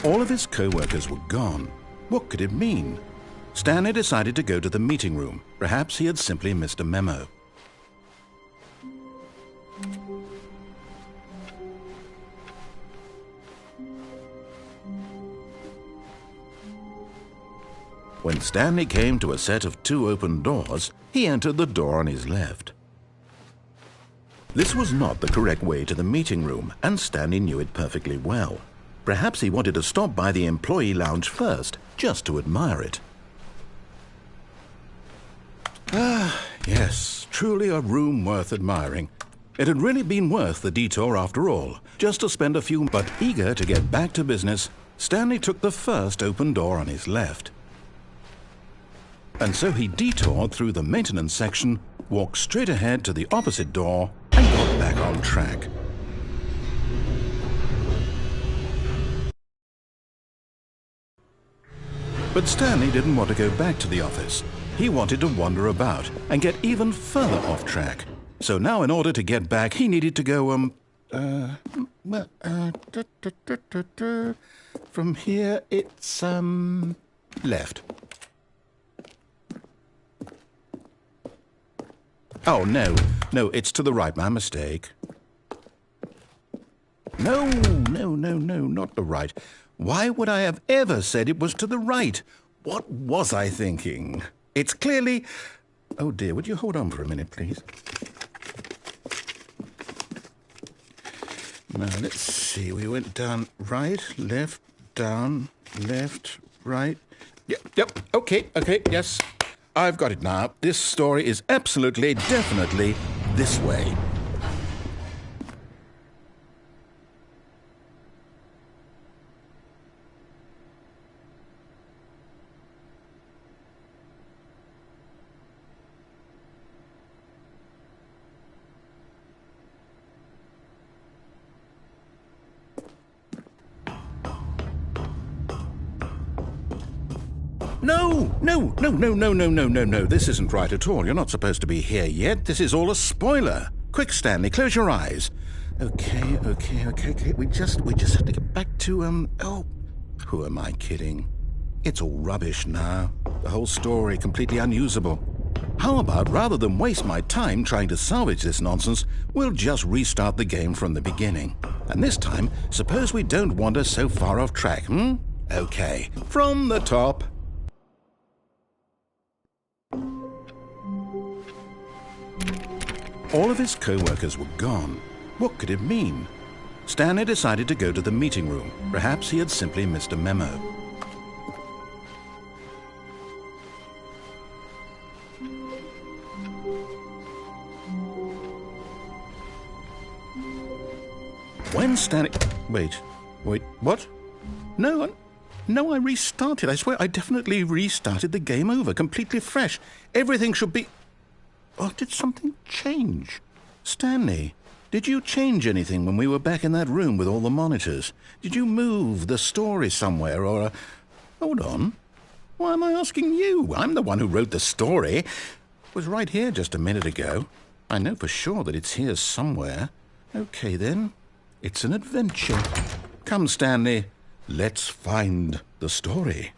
All of his co-workers were gone. What could it mean? Stanley decided to go to the meeting room. Perhaps he had simply missed a memo. When Stanley came to a set of 2 open doors, he entered the door on his left. This was not the correct way to the meeting room, and Stanley knew it perfectly well. Perhaps he wanted to stop by the employee lounge first, just to admire it. Ah, yes, truly a room worth admiring. It had really been worth the detour after all, just to spend a few. But eager to get back to business, Stanley took the first open door on his left. And so he detoured through the maintenance section, walked straight ahead to the opposite door, and got back on track. But Stanley didn't want to go back to the office. He wanted to wander about and get even further off track. So now in order to get back, he needed to go, from here it's, left. Oh, no, it's to the right, my mistake. No, not the right. Why would I have ever said it was to the right? What was I thinking? It's clearly... Oh dear, would you hold on for a minute, please? Now, let's see. We went down right, left, down, left, right. Yep, okay, yes. I've got it now. This story is absolutely, definitely this way. No. This isn't right at all. You're not supposed to be here yet. This is all a spoiler. Quick, Stanley, close your eyes. Okay. We just have to get back to, oh, who am I kidding? It's all rubbish now. The whole story completely unusable. How about, rather than waste my time trying to salvage this nonsense, we'll just restart the game from the beginning. And this time, suppose we don't wander so far off track, Okay, from the top. All of his co-workers were gone. What could it mean? Stanley decided to go to the meeting room. Perhaps he had simply missed a memo. When Stanley... Wait, what? No, I restarted. I swear I definitely restarted the game over, completely fresh. Everything should be... Oh, did something change? Stanley, did you change anything when we were back in that room with all the monitors? Did you move the story somewhere or... Hold on. Why am I asking you? I'm the one who wrote the story. It was right here just a minute ago. I know for sure that it's here somewhere. Okay, then. It's an adventure. Come, Stanley. Let's find the story.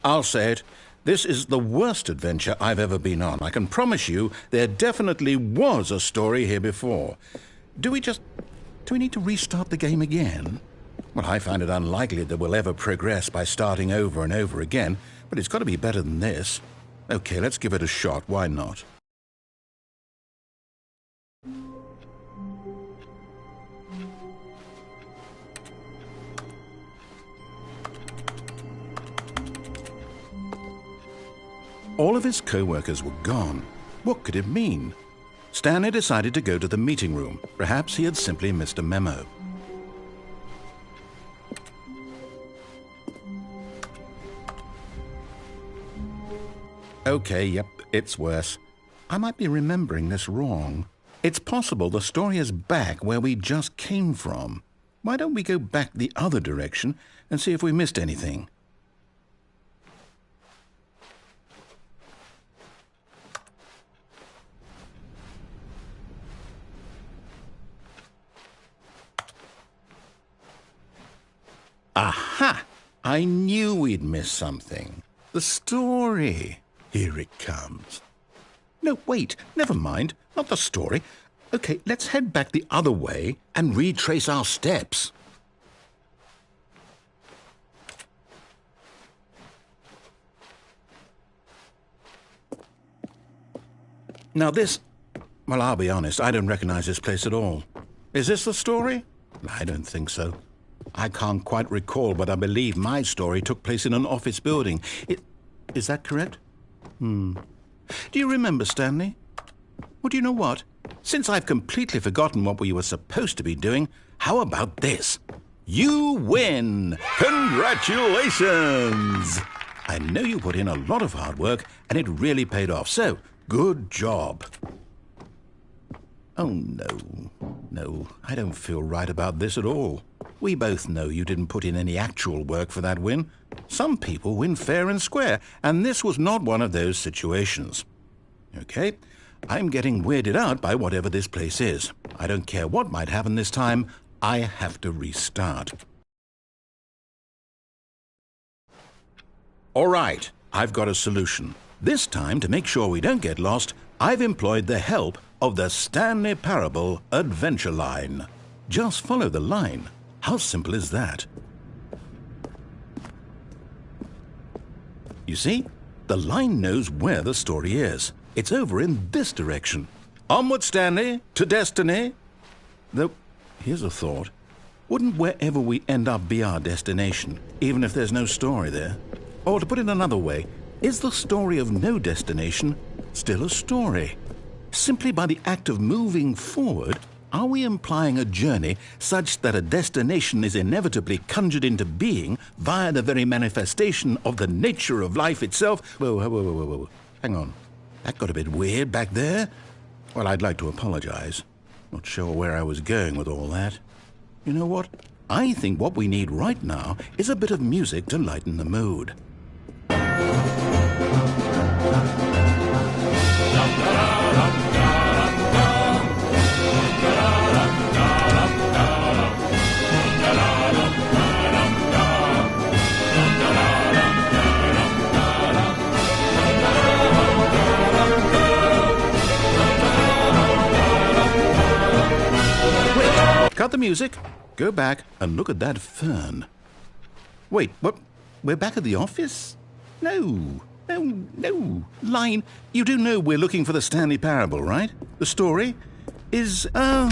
I'll say it. This is the worst adventure I've ever been on. I can promise you there definitely was a story here before. Do we need to restart the game again? Well, I find it unlikely that we'll ever progress by starting over and over again, but it's got to be better than this. Okay, let's give it a shot. Why not? All of his co-workers were gone. What could it mean? Stanley decided to go to the meeting room. Perhaps he had simply missed a memo. Okay, yep, it's worse. I might be remembering this wrong. It's possible the story is back where we just came from. Why don't we go back the other direction and see if we missed anything? Aha! I knew we'd miss something. The story. Here it comes. No, wait, never mind. Not the story. Okay, let's head back the other way and retrace our steps. Now this... Well, I'll be honest, I don't recognize this place at all. Is this the story? I don't think so. I can't quite recall, but I believe my story took place in an office building. Is that correct? Do you remember, Stanley? Well, do you know what? Since I've completely forgotten what we were supposed to be doing, how about this? You win! Congratulations! I know you put in a lot of hard work, and it really paid off, so good job. Oh, no, I don't feel right about this at all. We both know you didn't put in any actual work for that win. Some people win fair and square, and this was not one of those situations. Okay, I'm getting weirded out by whatever this place is. I don't care what might happen this time. I have to restart. All right, I've got a solution. This time, to make sure we don't get lost, I've employed the help of the Stanley Parable Adventure Line. Just follow the line. How simple is that? You see, the line knows where the story is. It's over in this direction. Onward, Stanley, to destiny. Though, here's a thought. Wouldn't wherever we end up be our destination, even if there's no story there? Or to put it another way, is the story of no destination still a story? Simply by the act of moving forward, are we implying a journey such that a destination is inevitably conjured into being via the very manifestation of the nature of life itself? Whoa. Hang on. That got a bit weird back there. Well, I'd like to apologize. Not sure where I was going with all that. You know what? I think what we need right now is a bit of music to lighten the mood. Cut the music, go back and look at that fern. Wait, what? We're back at the office? No. Line, you do know we're looking for the Stanley Parable, right? The story is... Oh,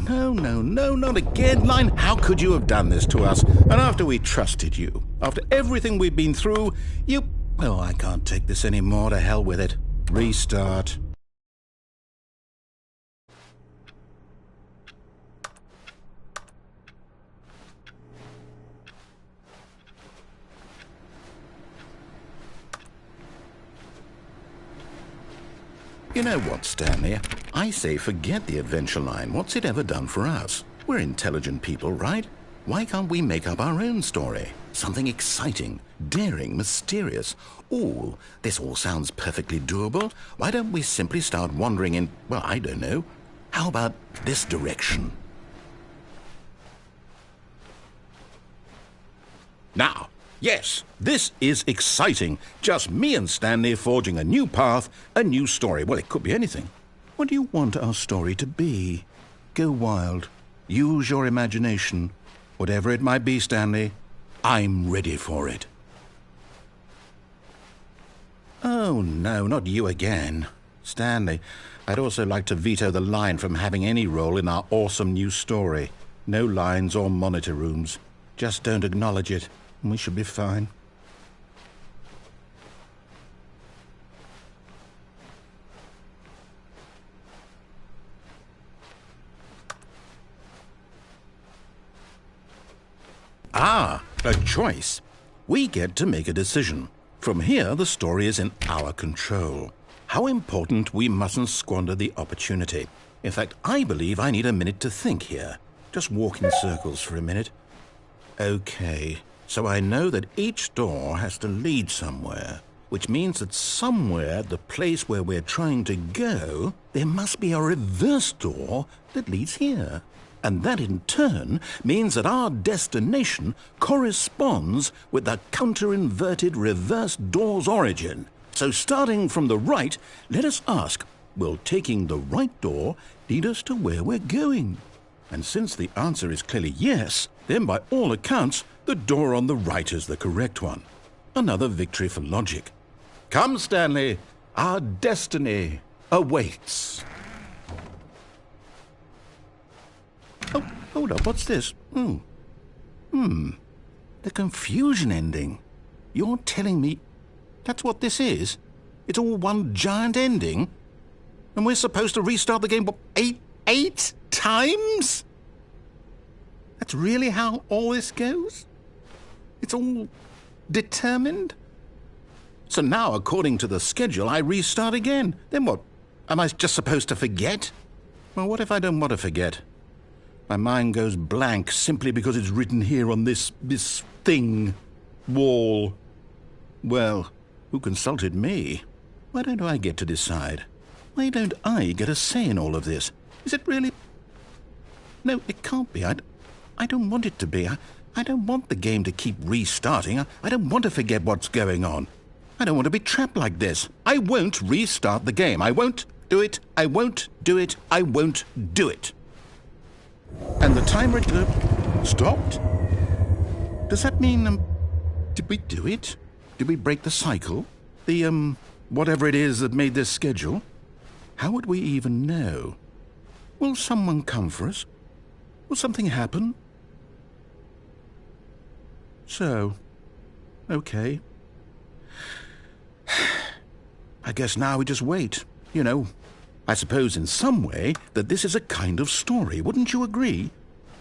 no, not again. Line, how could you have done this to us? And after we trusted you, after everything we've been through, you... Oh, I can't take this anymore. To hell with it. Restart. You know what, Stanley? I say forget the adventure line. What's it ever done for us? We're intelligent people, right? Why can't we make up our own story? Something exciting, daring, mysterious. Ooh, this all sounds perfectly doable. Why don't we simply start wandering in, well, I don't know. How about this direction? Now, yes, this is exciting. Just me and Stanley forging a new path, a new story. Well, it could be anything. What do you want our story to be? Go wild. Use your imagination. Whatever it might be, Stanley, I'm ready for it. Oh, no, not you again. Stanley, I'd also like to veto the line from having any role in our awesome new story. No lines or monitor rooms. Just don't acknowledge it, and we should be fine. Ah, a choice. We get to make a decision. From here, the story is in our control. How important we mustn't squander the opportunity. In fact, I believe I need a minute to think here. Just walk in circles for a minute. Okay, so I know that each door has to lead somewhere, which means that somewhere at the place where we're trying to go, there must be a reverse door that leads here. And that in turn means that our destination corresponds with the counter-inverted reverse door's origin. So starting from the right, let us ask, will taking the right door lead us to where we're going? And since the answer is clearly yes, then by all accounts, the door on the right is the correct one. Another victory for logic. Come, Stanley, our destiny awaits. Oh, hold up, what's this? The confusion ending. You're telling me that's what this is? It's all one giant ending? And we're supposed to restart the game, what, eight times? That's really how all this goes? It's all determined? So now, according to the schedule, I restart again. Then what? Am I just supposed to forget? Well, what if I don't want to forget? My mind goes blank simply because it's written here on this thing, wall. Well, who consulted me? Why don't I get to decide? Why don't I get a say in all of this? Is it really? No, it can't be. I don't want it to be. I don't want the game to keep restarting. I don't want to forget what's going on. I don't want to be trapped like this. I won't restart the game. I won't do it. I won't do it. I won't do it. And the timer stopped? Does that mean, did we do it? Did we break the cycle? The, whatever it is that made this schedule? How would we even know? Will someone come for us? Will something happen? So, okay. I guess now we just wait, you know. I suppose in some way that this is a kind of story, wouldn't you agree?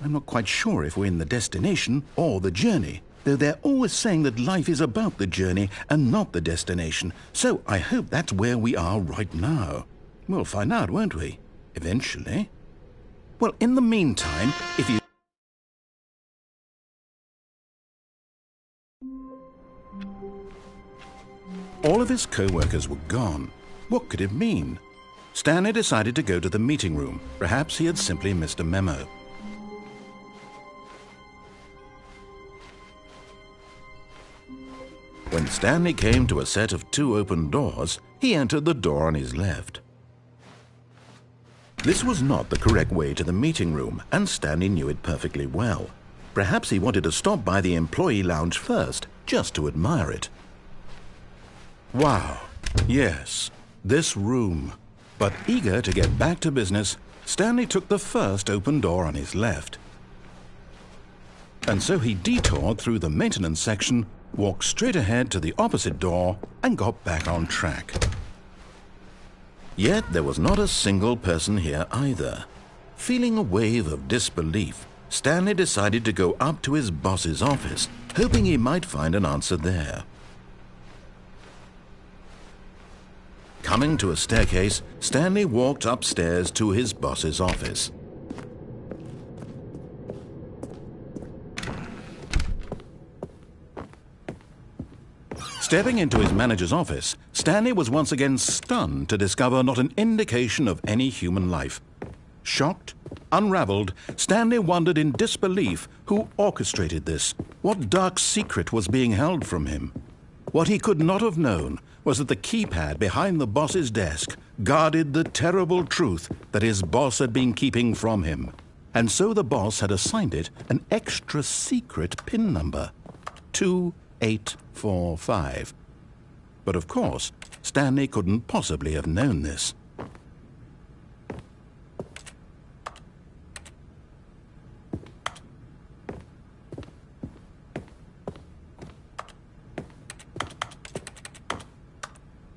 I'm not quite sure if we're in the destination or the journey, though they're always saying that life is about the journey and not the destination, so I hope that's where we are right now. We'll find out, won't we? Eventually. Well, in the meantime, if you... All of his co-workers were gone. What could it mean? Stanley decided to go to the meeting room. Perhaps he had simply missed a memo. When Stanley came to a set of 2 open doors, he entered the door on his left. This was not the correct way to the meeting room, and Stanley knew it perfectly well. Perhaps he wanted to stop by the employee lounge first, just to admire it. Wow, yes, this room. But eager to get back to business, Stanley took the first open door on his left. And so he detoured through the maintenance section, walked straight ahead to the opposite door, and got back on track. Yet there was not a single person here either. Feeling a wave of disbelief, Stanley decided to go up to his boss's office, hoping he might find an answer there. Coming to a staircase, Stanley walked upstairs to his boss's office. Stepping into his manager's office, Stanley was once again stunned to discover not an indication of any human life. Shocked, unraveled, Stanley wondered in disbelief who orchestrated this. What dark secret was being held from him? What he could not have known was that the keypad behind the boss's desk guarded the terrible truth that his boss had been keeping from him. And so the boss had assigned it an extra secret PIN number, 2845. But of course, Stanley couldn't possibly have known this.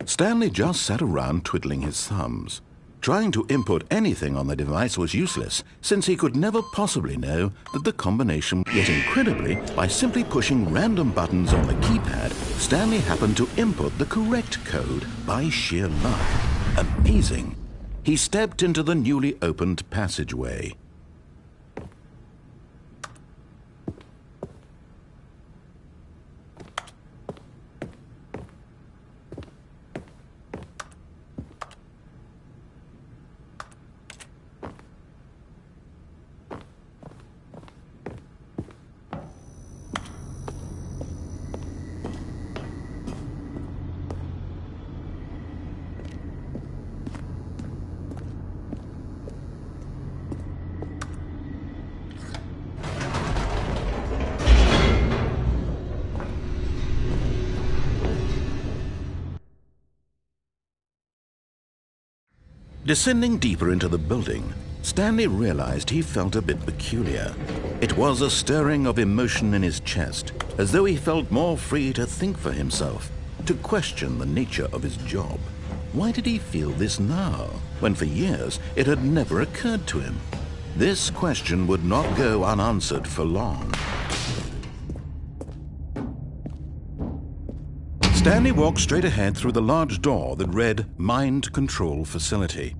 Stanley just sat around twiddling his thumbs. Trying to input anything on the device was useless, since he could never possibly know that the combination. Yet incredibly, by simply pushing random buttons on the keypad, Stanley happened to input the correct code by sheer luck. Amazing! He stepped into the newly opened passageway. Descending deeper into the building, Stanley realized he felt a bit peculiar. It was a stirring of emotion in his chest, as though he felt more free to think for himself, to question the nature of his job. Why did he feel this now, when for years it had never occurred to him? This question would not go unanswered for long. Stanley walked straight ahead through the large door that read Mind Control Facility.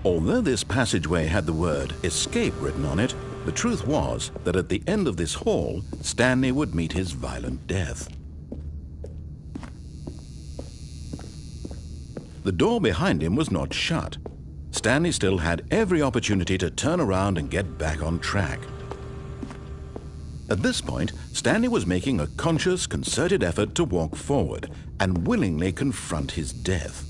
Although this passageway had the word Escape written on it, the truth was that at the end of this hall, Stanley would meet his violent death. The door behind him was not shut. Stanley still had every opportunity to turn around and get back on track. At this point, Stanley was making a conscious, concerted effort to walk forward and willingly confront his death.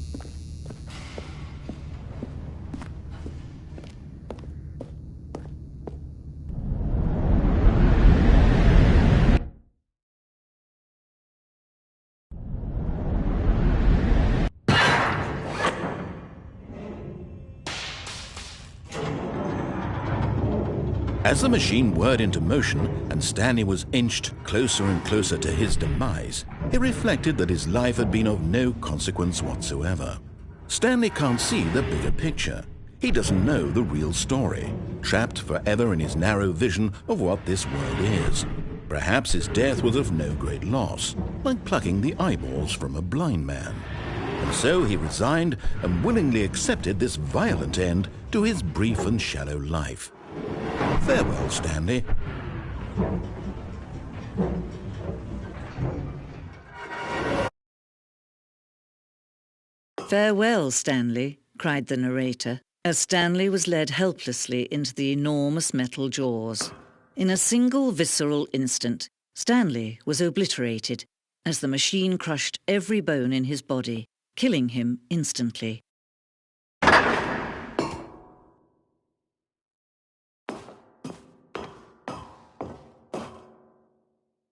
As the machine whirred into motion and Stanley was inched closer and closer to his demise, he reflected that his life had been of no consequence whatsoever. Stanley can't see the bigger picture. He doesn't know the real story, trapped forever in his narrow vision of what this world is. Perhaps his death was of no great loss, like plucking the eyeballs from a blind man. And so he resigned and willingly accepted this violent end to his brief and shallow life. Farewell, Stanley. Farewell, Stanley, cried the narrator, as Stanley was led helplessly into the enormous metal jaws. In a single visceral instant, Stanley was obliterated as the machine crushed every bone in his body, killing him instantly.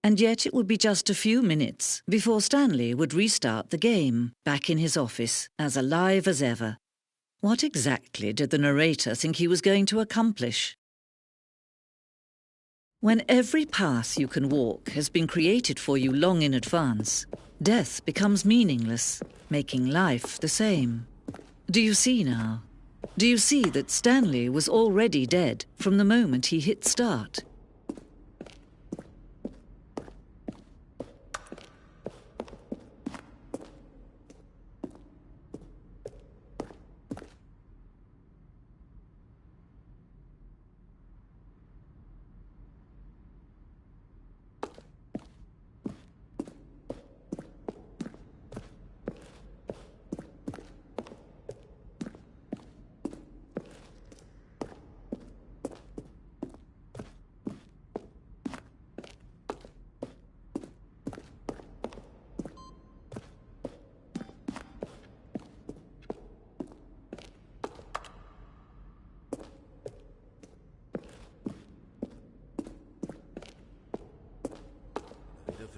And yet it would be just a few minutes before Stanley would restart the game, back in his office, as alive as ever. What exactly did the narrator think he was going to accomplish? When every path you can walk has been created for you long in advance, death becomes meaningless, making life the same. Do you see now? Do you see that Stanley was already dead from the moment he hit start?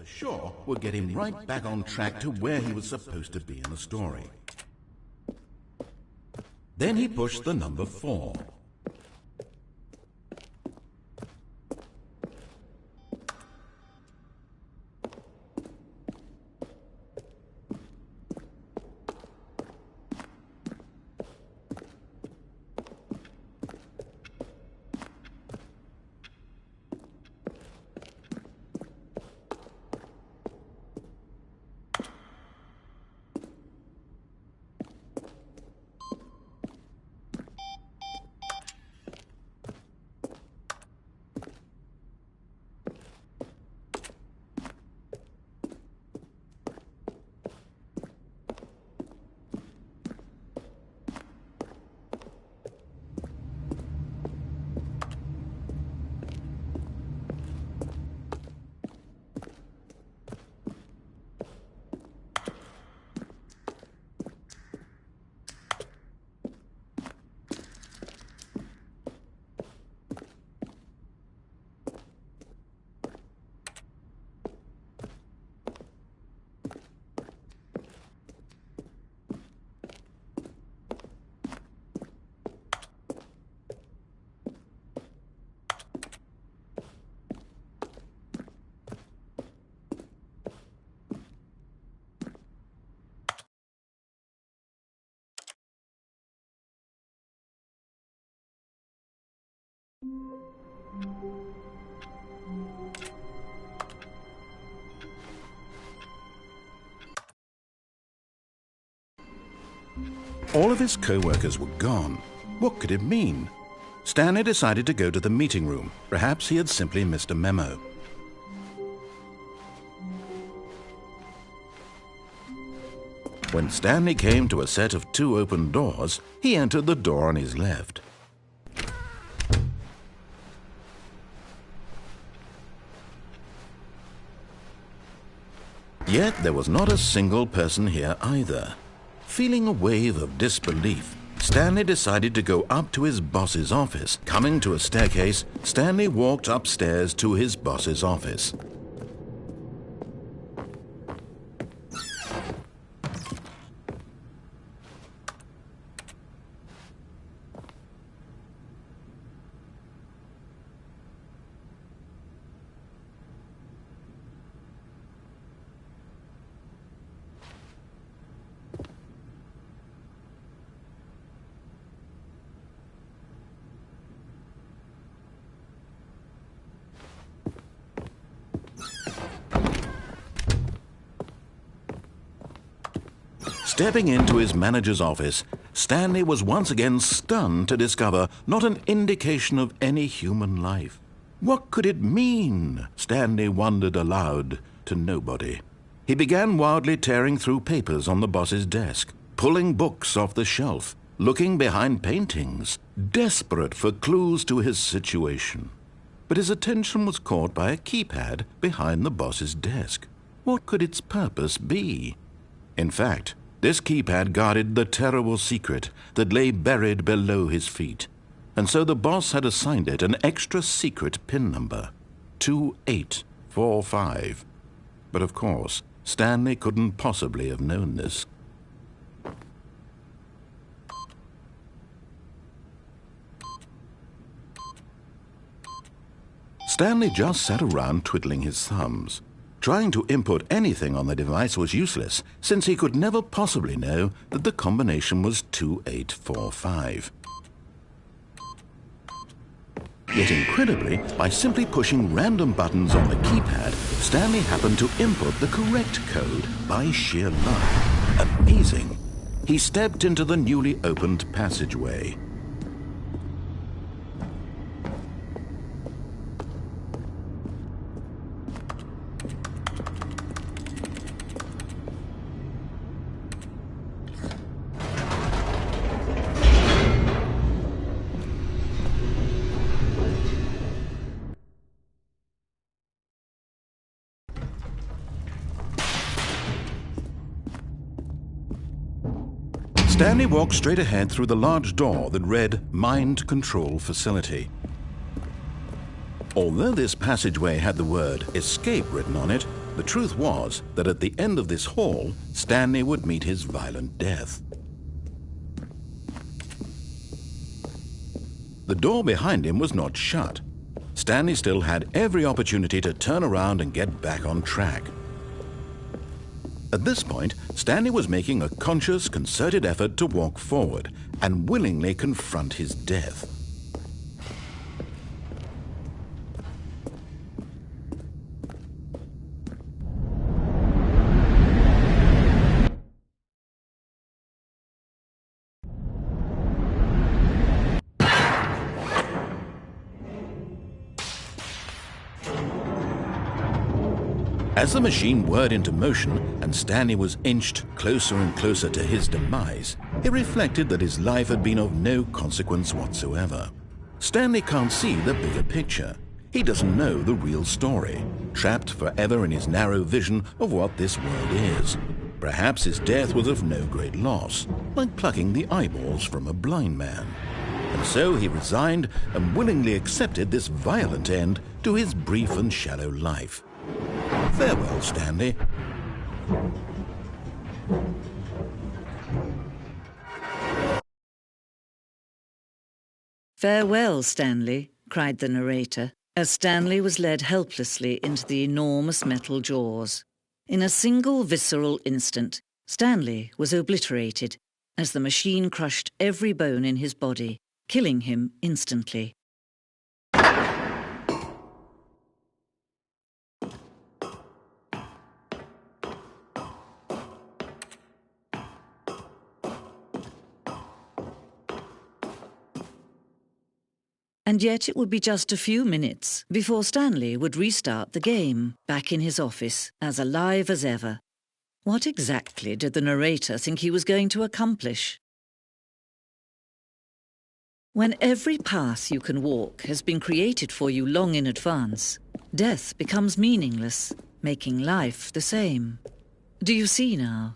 Sure would get him right back on track to where he was supposed to be in the story. Then he pushed the number 4. All of his co-workers were gone. What could it mean? Stanley decided to go to the meeting room. Perhaps he had simply missed a memo. When Stanley came to a set of 2 open doors, he entered the door on his left. Yet there was not a single person here either. Feeling a wave of disbelief, Stanley decided to go up to his boss's office. Coming to a staircase, Stanley walked upstairs to his boss's office. Stepping into his manager's office, Stanley was once again stunned to discover not an indication of any human life. What could it mean? Stanley wondered aloud to nobody. He began wildly tearing through papers on the boss's desk, pulling books off the shelf, looking behind paintings, desperate for clues to his situation. But his attention was caught by a keypad behind the boss's desk. What could its purpose be? In fact, this keypad guarded the terrible secret that lay buried below his feet, and so the boss had assigned it an extra secret PIN number, 2845. But of course, Stanley couldn't possibly have known this. Stanley just sat around twiddling his thumbs. Trying to input anything on the device was useless, since he could never possibly know that the combination was 2845. Yet incredibly, by simply pushing random buttons on the keypad, Stanley happened to input the correct code by sheer luck. Amazing! He stepped into the newly opened passageway. Stanley walked straight ahead through the large door that read Mind Control Facility. Although this passageway had the word Escape written on it, the truth was that at the end of this hall, Stanley would meet his violent death. The door behind him was not shut. Stanley still had every opportunity to turn around and get back on track. At this point, Stanley was making a conscious, concerted effort to walk forward and willingly confront his death. As the machine whirred into motion and Stanley was inched closer and closer to his demise, he reflected that his life had been of no consequence whatsoever. Stanley can't see the bigger picture. He doesn't know the real story, trapped forever in his narrow vision of what this world is. Perhaps his death was of no great loss, like plucking the eyeballs from a blind man. And so he resigned and willingly accepted this violent end to his brief and shallow life. Farewell, Stanley. "Farewell, Stanley," cried the narrator, as Stanley was led helplessly into the enormous metal jaws. In a single visceral instant, Stanley was obliterated as the machine crushed every bone in his body, killing him instantly. And yet it would be just a few minutes before Stanley would restart the game, back in his office, as alive as ever. What exactly did the narrator think he was going to accomplish? When every path you can walk has been created for you long in advance, death becomes meaningless, making life the same. Do you see now?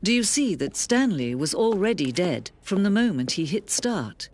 Do you see that Stanley was already dead from the moment he hit start?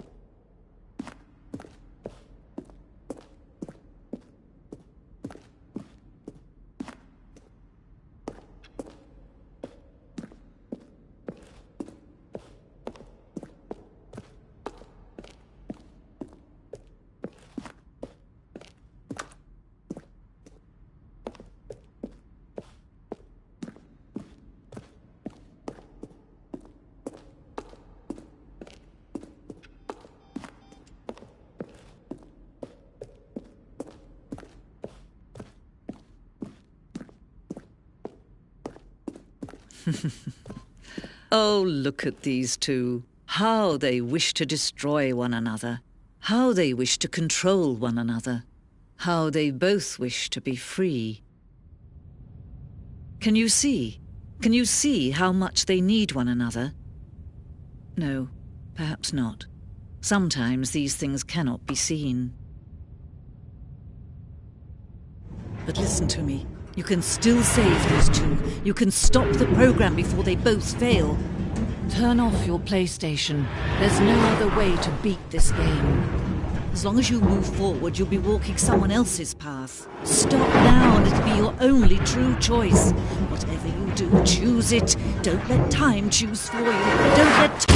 Oh, look at these two. How they wish to destroy one another. How they wish to control one another. How they both wish to be free. Can you see? Can you see how much they need one another? No, perhaps not. Sometimes these things cannot be seen. But listen to me. You can still save these two. You can stop the program before they both fail. Turn off your PlayStation. There's no other way to beat this game. As long as you move forward, you'll be walking someone else's path. Stop now and it'll be your only true choice. Whatever you do, choose it. Don't let time choose for you. Don't let...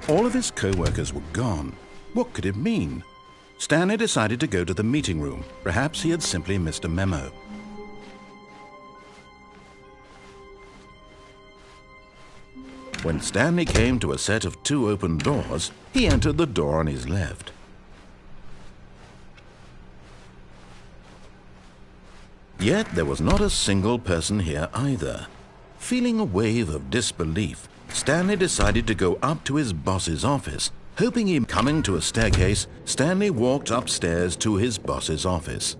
All of his co-workers were gone. What could it mean? Stanley decided to go to the meeting room. Perhaps he had simply missed a memo. When Stanley came to a set of 2 open doors, he entered the door on his left. Yet there was not a single person here either. Feeling a wave of disbelief, Stanley decided to go up to his boss's office. Hoping him coming to a staircase, Stanley walked upstairs to his boss's office.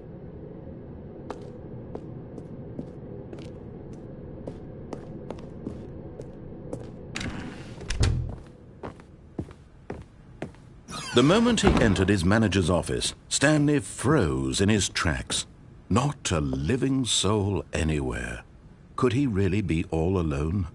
The moment he entered his manager's office, Stanley froze in his tracks. Not a living soul anywhere. Could he really be all alone?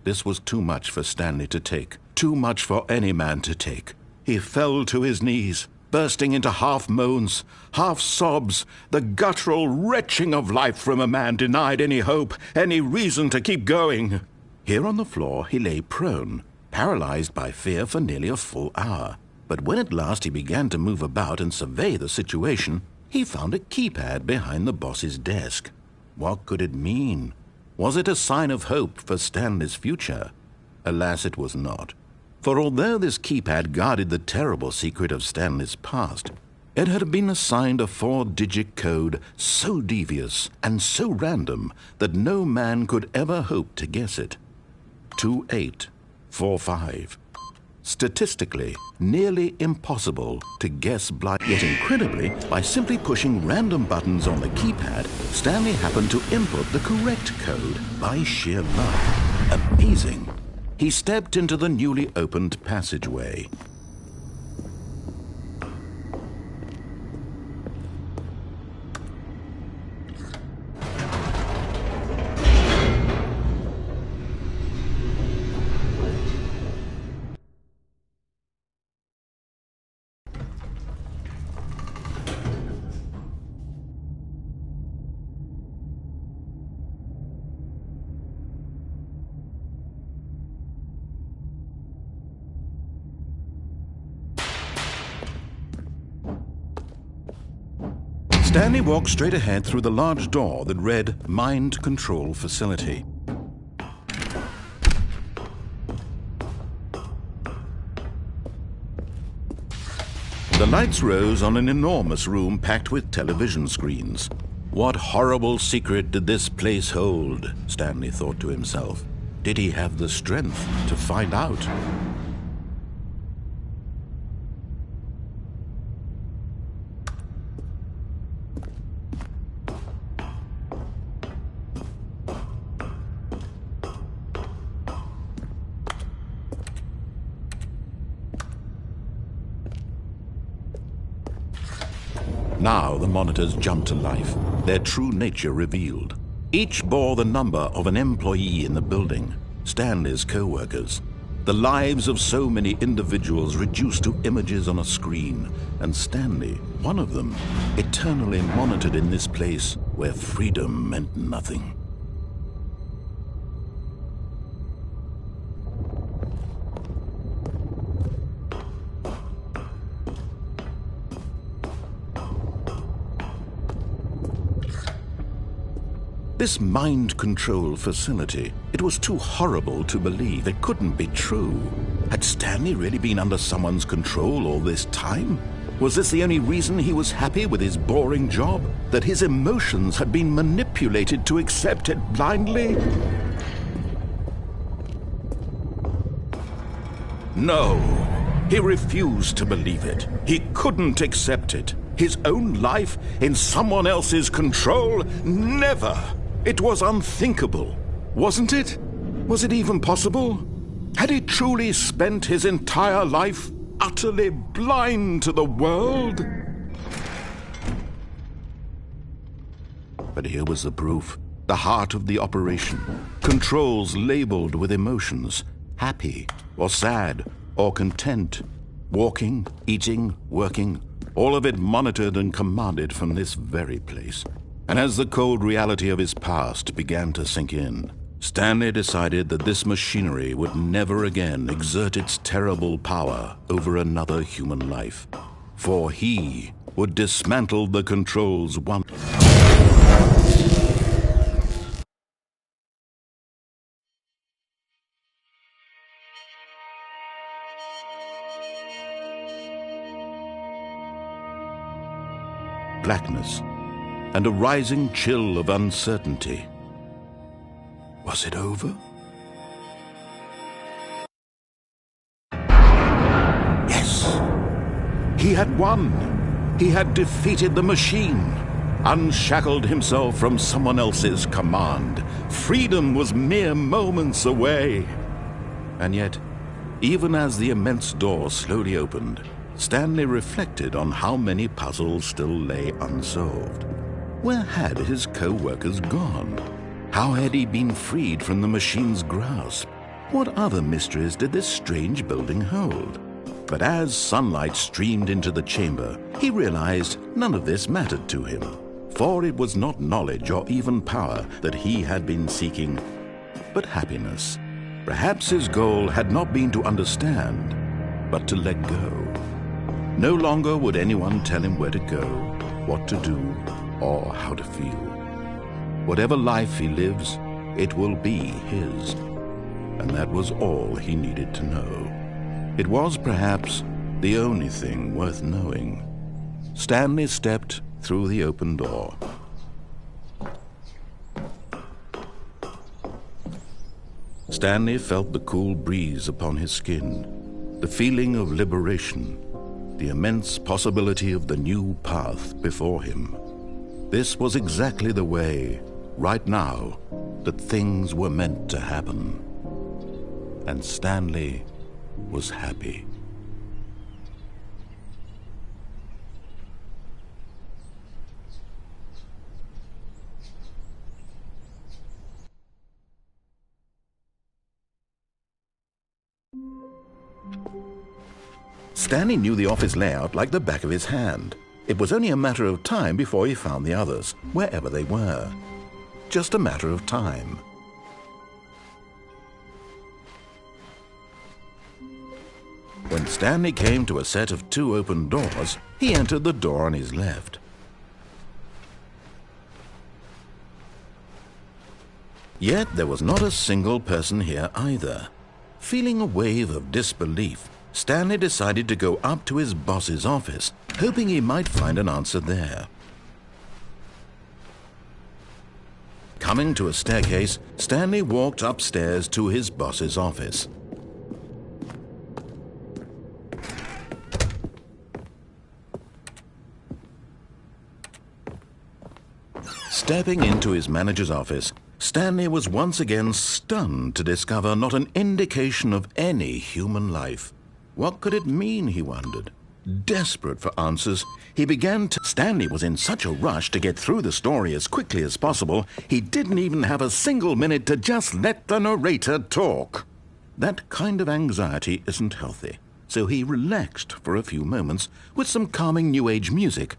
This was too much for Stanley to take, too much for any man to take. He fell to his knees, bursting into half moans, half sobs, the guttural retching of life from a man denied any hope, any reason to keep going. Here on the floor he lay prone, paralyzed by fear for nearly a full hour. But when at last he began to move about and survey the situation, he found a keypad behind the boss's desk. What could it mean? Was it a sign of hope for Stanley's future? Alas, it was not. For although this keypad guarded the terrible secret of Stanley's past, it had been assigned a 4-digit code so devious and so random that no man could ever hope to guess it. 2845. Statistically, nearly impossible to guess blind. Yet incredibly, by simply pushing random buttons on the keypad, Stanley happened to input the correct code by sheer luck. Amazing. He stepped into the newly opened passageway. Stanley walked straight ahead through the large door that read Mind Control Facility. The lights rose on an enormous room packed with television screens. What horrible secret did this place hold? Stanley thought to himself. Did he have the strength to find out? Now the monitors jumped to life, their true nature revealed. Each bore the number of an employee in the building, Stanley's co-workers. The lives of so many individuals reduced to images on a screen, and Stanley, one of them, eternally monitored in this place where freedom meant nothing. This mind control facility, it was too horrible to believe. It couldn't be true. Had Stanley really been under someone's control all this time? Was this the only reason he was happy with his boring job? That his emotions had been manipulated to accept it blindly? No, he refused to believe it. He couldn't accept it. His own life in someone else's control? Never! It was unthinkable, wasn't it? Was it even possible? Had he truly spent his entire life utterly blind to the world? But here was the proof, the heart of the operation. Controls labeled with emotions, happy or sad or content, walking, eating, working, all of it monitored and commanded from this very place. And as the cold reality of his past began to sink in, Stanley decided that this machinery would never again exert its terrible power over another human life. For he would dismantle the controls once. Blackness and a rising chill of uncertainty. Was it over? Yes! He had won! He had defeated the machine, unshackled himself from someone else's command. Freedom was mere moments away. And yet, even as the immense door slowly opened, Stanley reflected on how many puzzles still lay unsolved. Where had his co-workers gone? How had he been freed from the machine's grasp? What other mysteries did this strange building hold? But as sunlight streamed into the chamber, he realized none of this mattered to him. For it was not knowledge or even power that he had been seeking, but happiness. Perhaps his goal had not been to understand, but to let go. No longer would anyone tell him where to go, what to do, or how to feel. Whatever life he lives, it will be his. And that was all he needed to know. It was perhaps the only thing worth knowing. Stanley stepped through the open door. Stanley felt the cool breeze upon his skin, the feeling of liberation, the immense possibility of the new path before him. This was exactly the way, right now, that things were meant to happen. And Stanley was happy. Stanley knew the office layout like the back of his hand. It was only a matter of time before he found the others, wherever they were. Just a matter of time. When Stanley came to a set of 2 open doors, he entered the door on his left. Yet there was not a single person here either. Feeling a wave of disbelief, Stanley decided to go up to his boss's office, hoping he might find an answer there. Coming to a staircase, Stanley walked upstairs to his boss's office. Stepping into his manager's office, Stanley was once again stunned to discover not an indication of any human life. What could it mean, he wondered. Desperate for answers, he began to... Stanley was in such a rush to get through the story as quickly as possible, he didn't even have a single minute to just let the narrator talk. That kind of anxiety isn't healthy, so he relaxed for a few moments with some calming New Age music.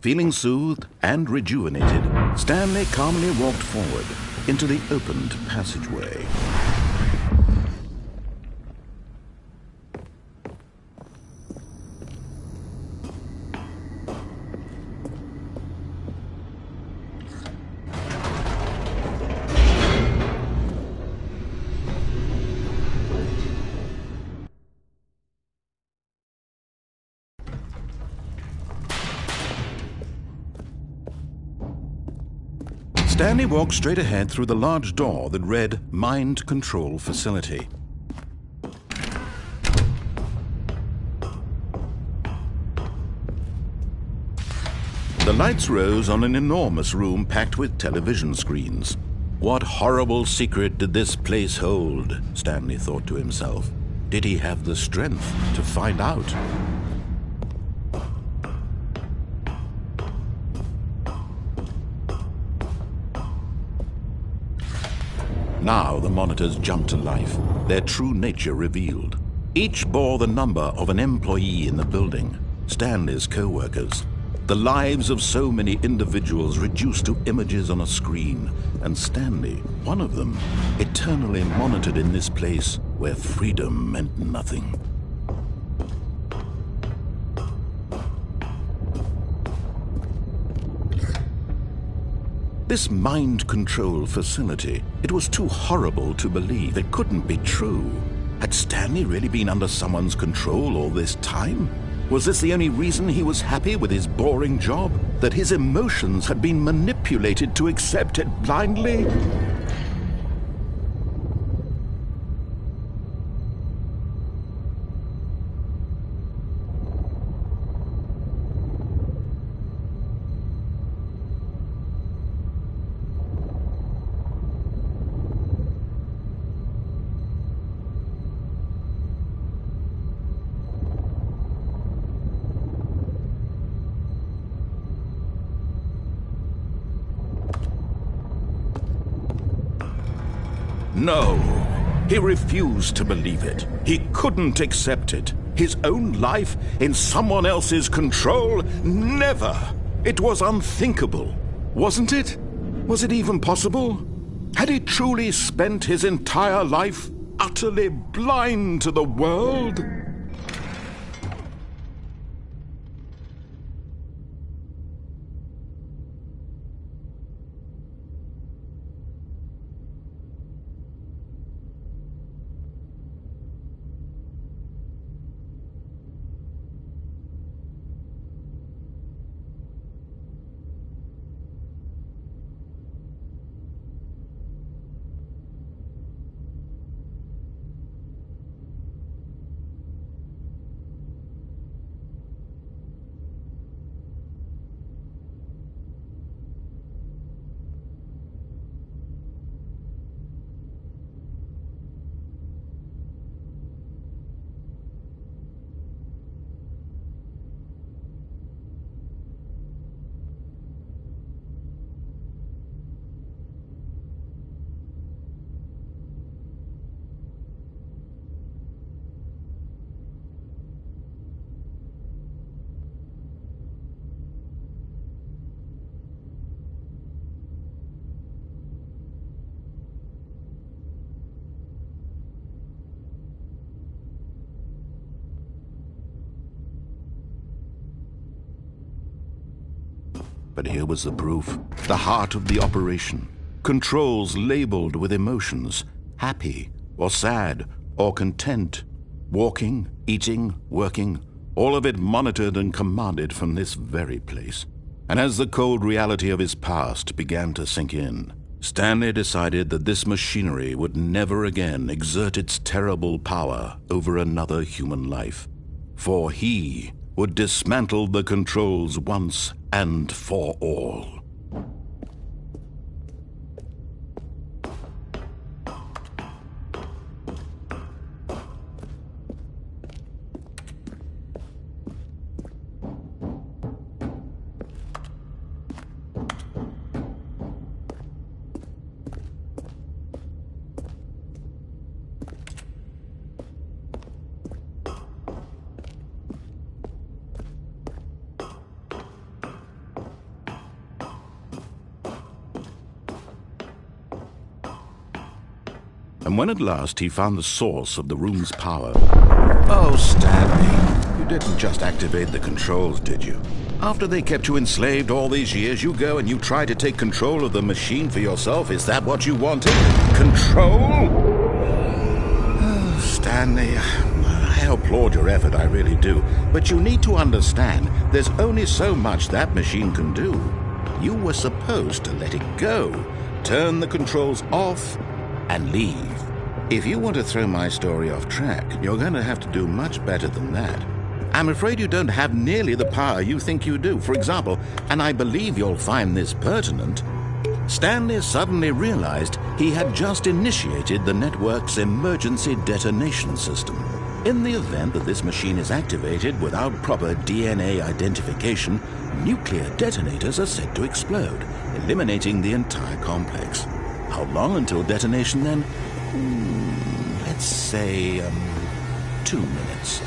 Feeling soothed and rejuvenated, Stanley calmly walked forward into the opened passageway. Stanley walked straight ahead through the large door that read Mind Control Facility. The lights rose on an enormous room packed with television screens. What horrible secret did this place hold? Stanley thought to himself. Did he have the strength to find out? Now the monitors jumped to life, their true nature revealed. Each bore the number of an employee in the building, Stanley's co-workers. The lives of so many individuals reduced to images on a screen, and Stanley, one of them, eternally monitored in this place where freedom meant nothing. This mind control facility, it was too horrible to believe. It couldn't be true. Had Stanley really been under someone's control all this time? Was this the only reason he was happy with his boring job? That his emotions had been manipulated to accept it blindly? No, he refused to believe it. He couldn't accept it. His own life in someone else's control? Never! It was unthinkable, wasn't it? Was it even possible? Had he truly spent his entire life utterly blind to the world? But here was the proof. The heart of the operation. Controls labeled with emotions. Happy, or sad, or content. Walking, eating, working. All of it monitored and commanded from this very place. And as the cold reality of his past began to sink in, Stanley decided that this machinery would never again exert its terrible power over another human life. For he would dismantle the controls once and for all. And when at last he found the source of the room's power... Oh, Stanley, you didn't just activate the controls, did you? After they kept you enslaved all these years, you go and you try to take control of the machine for yourself. Is that what you wanted? Control? Oh, Stanley, I applaud your effort, I really do. But you need to understand, there's only so much that machine can do. You were supposed to let it go, turn the controls off, and leave. If you want to throw my story off track, you're going to have to do much better than that. I'm afraid you don't have nearly the power you think you do. For example, and I believe you'll find this pertinent, Stanley suddenly realized he had just initiated the network's emergency detonation system. In the event that this machine is activated without proper DNA identification, nuclear detonators are said to explode, eliminating the entire complex. How long until detonation, then? Let's say, 2 minutes.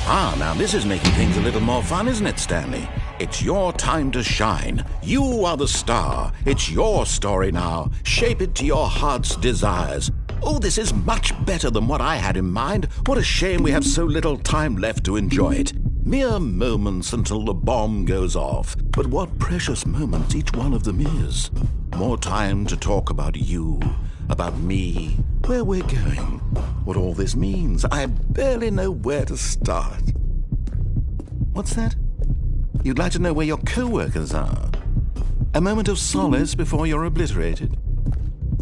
Now this is making things a little more fun, isn't it, Stanley? It's your time to shine. You are the star. It's your story now. Shape it to your heart's desires. Oh, this is much better than what I had in mind. What a shame we have so little time left to enjoy it. Mere moments until the bomb goes off. But what precious moments each one of them is. More time to talk about you, about me, where we're going, what all this means. I barely know where to start. What's that? You'd like to know where your co-workers are? A moment of solace before you're obliterated?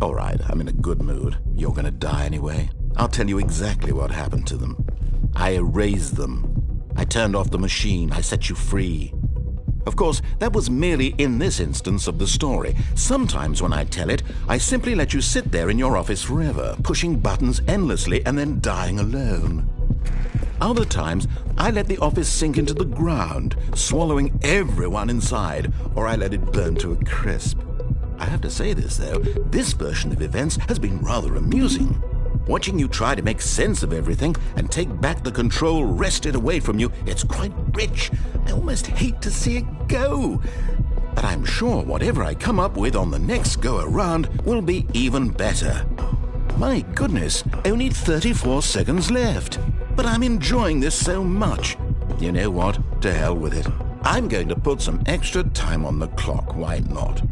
All right, I'm in a good mood. You're going to die anyway. I'll tell you exactly what happened to them. I erased them. I turned off the machine. I set you free. Of course, that was merely in this instance of the story. Sometimes when I tell it, I simply let you sit there in your office forever, pushing buttons endlessly and then dying alone. Other times, I let the office sink into the ground, swallowing everyone inside, or I let it burn to a crisp. I have to say this, though, this version of events has been rather amusing. Watching you try to make sense of everything and take back the control wrested away from you, it's quite rich. I almost hate to see it go. But I'm sure whatever I come up with on the next go-around will be even better. My goodness, only 34 seconds left. But I'm enjoying this so much. You know what? To hell with it. I'm going to put some extra time on the clock. Why not?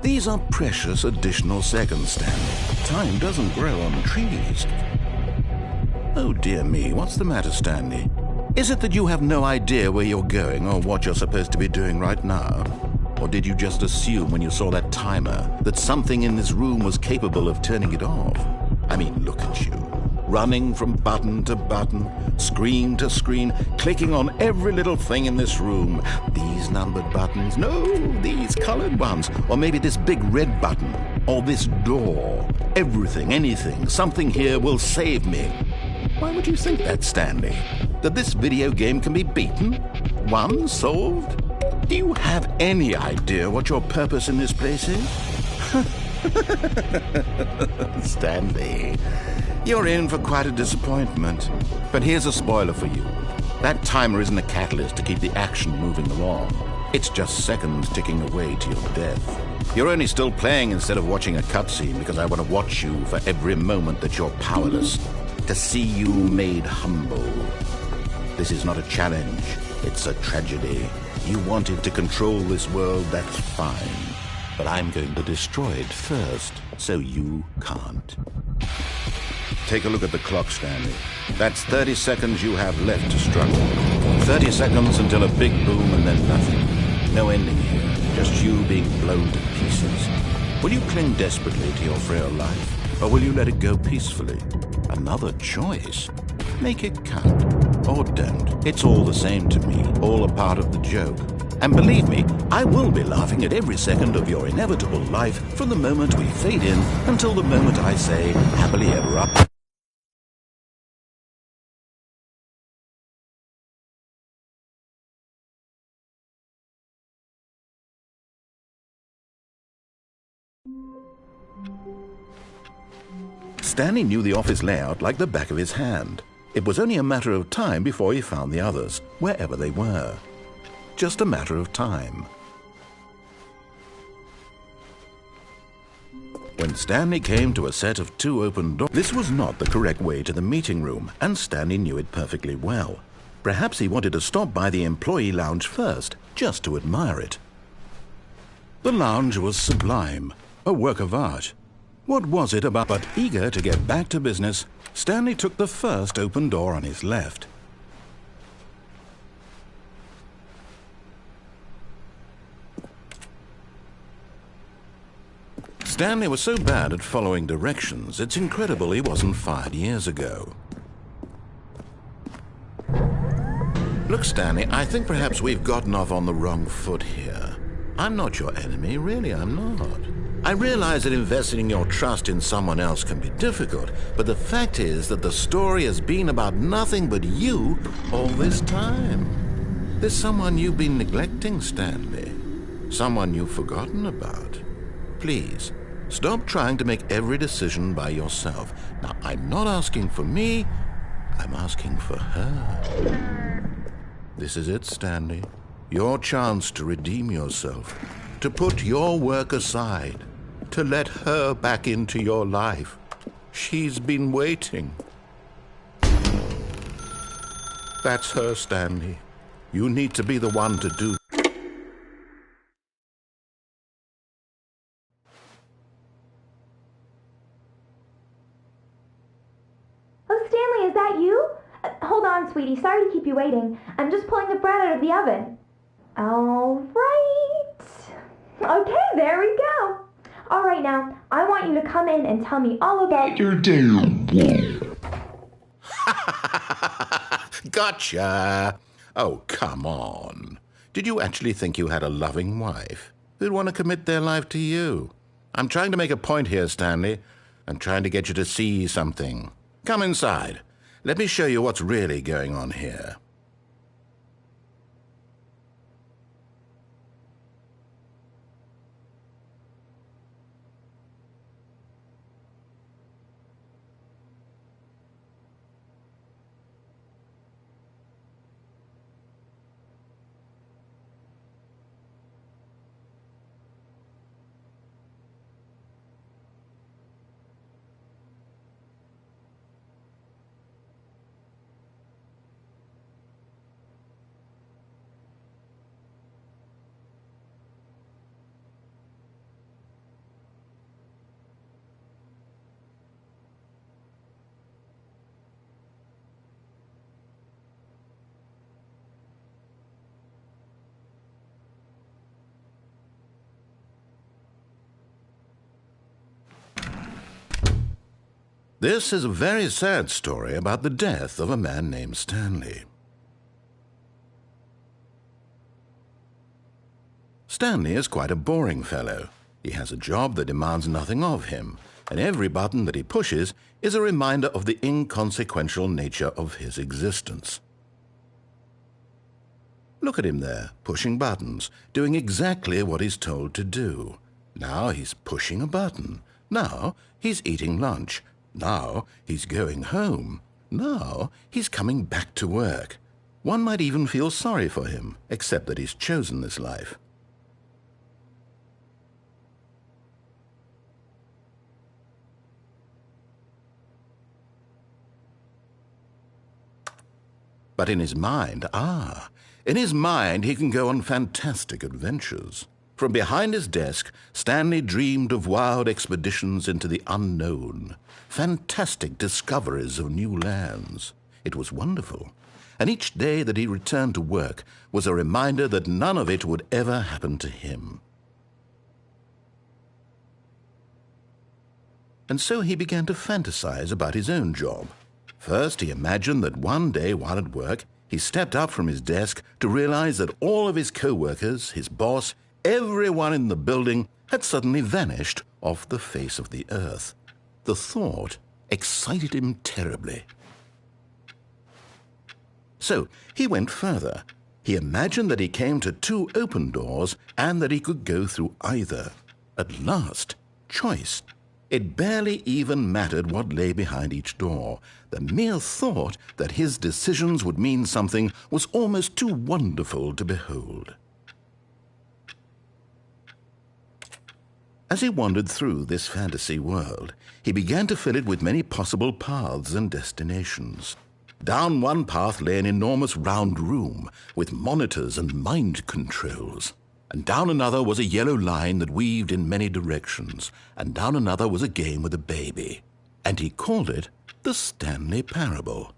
These are precious additional seconds, Stanley. Time doesn't grow on trees. Oh dear me, what's the matter, Stanley? Is it that you have no idea where you're going or what you're supposed to be doing right now? Or did you just assume when you saw that timer that something in this room was capable of turning it off? I mean, look at you. Running from button to button, screen to screen, clicking on every little thing in this room. These numbered buttons, no, these colored ones, or maybe this big red button, or this door. Everything, anything, something here will save me. Why would you think that, Stanley? That this video game can be beaten? Won? Solved? Do you have any idea what your purpose in this place is? Stanley, you're in for quite a disappointment. But here's a spoiler for you. That timer isn't a catalyst to keep the action moving along. It's just seconds ticking away to your death. You're only still playing instead of watching a cutscene because I want to watch you for every moment that you're powerless. To see you made humble. This is not a challenge. It's a tragedy. You wanted to control this world, that's fine. But I'm going to destroy it first, so you can't. Take a look at the clock, Stanley. That's 30 seconds you have left to struggle. 30 seconds until a big boom and then nothing. No ending here, just you being blown to pieces. Will you cling desperately to your frail life, or will you let it go peacefully? Another choice. Make it count, or don't. It's all the same to me, all a part of the joke. And believe me, I will be laughing at every second of your inevitable life from the moment we fade in until the moment I say, happily ever after. Stanley knew the office layout like the back of his hand. It was only a matter of time before he found the others, wherever they were. Just a matter of time. When Stanley came to a set of 2 open doors, this was not the correct way to the meeting room, and Stanley knew it perfectly well. Perhaps he wanted to stop by the employee lounge first, just to admire it. The lounge was sublime, a work of art. What was it about? But eager to get back to business, Stanley took the first open door on his left. Stanley was so bad at following directions, it's incredible he wasn't fired years ago. Look, Stanley, I think perhaps we've gotten off on the wrong foot here. I'm not your enemy, really, I'm not. I realize that investing your trust in someone else can be difficult, but the fact is that the story has been about nothing but you all this time. There's someone you've been neglecting, Stanley. Someone you've forgotten about. Please, stop trying to make every decision by yourself. Now, I'm not asking for me, I'm asking for her. This is it, Stanley. Your chance to redeem yourself, to put your work aside, to let her back into your life. She's been waiting. That's her, Stanley. You need to be the one to do. Oh, Stanley, is that you? Hold on, sweetie. Sorry to keep you waiting. I'm just pulling the bread out of the oven. All right. Okay, there we go. All right, now, I want you to come in and tell me all about your day. Gotcha! Oh, come on. Did you actually think you had a loving wife who'd want to commit their life to you? I'm trying to make a point here, Stanley. I'm trying to get you to see something. Come inside. Let me show you what's really going on here. This is a very sad story about the death of a man named Stanley. Stanley is quite a boring fellow. He has a job that demands nothing of him, and every button that he pushes is a reminder of the inconsequential nature of his existence. Look at him there, pushing buttons, doing exactly what he's told to do. Now he's pushing a button. Now he's eating lunch. Now he's going home. Now he's coming back to work. One might even feel sorry for him, except that he's chosen this life. But in his mind, in his mind he can go on fantastic adventures. From behind his desk, Stanley dreamed of wild expeditions into the unknown, fantastic discoveries of new lands. It was wonderful, and each day that he returned to work was a reminder that none of it would ever happen to him. And so he began to fantasize about his own job. First, he imagined that one day while at work, he stepped up from his desk to realize that all of his co-workers, his boss, everyone in the building had suddenly vanished off the face of the earth. The thought excited him terribly. So he went further. He imagined that he came to 2 open doors and that he could go through either. At last, choice. It barely even mattered what lay behind each door. The mere thought that his decisions would mean something was almost too wonderful to behold. As he wandered through this fantasy world, he began to fill it with many possible paths and destinations. Down one path lay an enormous round room with monitors and mind controls. And down another was a yellow line that weaved in many directions, and down another was a game with a baby. And he called it the Stanley Parable.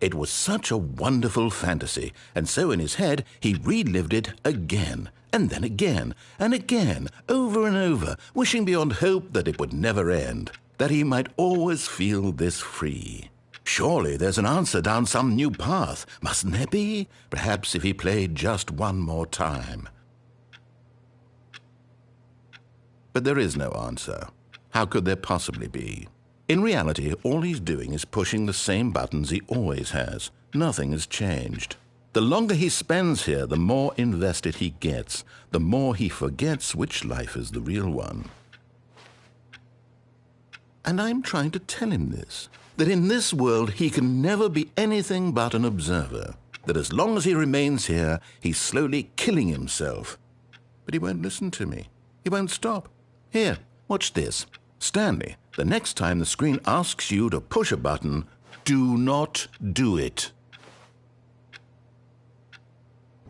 It was such a wonderful fantasy, and so in his head he relived it again, and then again, and again, over and over, wishing beyond hope that it would never end, that he might always feel this free. Surely there's an answer down some new path, mustn't there be? Perhaps if he played just one more time. But there is no answer. How could there possibly be? In reality, all he's doing is pushing the same buttons he always has. Nothing has changed. The longer he spends here, the more invested he gets, the more he forgets which life is the real one. And I'm trying to tell him this, that in this world he can never be anything but an observer, that as long as he remains here, he's slowly killing himself. But he won't listen to me. He won't stop. Here, watch this. Stanley, the next time the screen asks you to push a button, do not do it.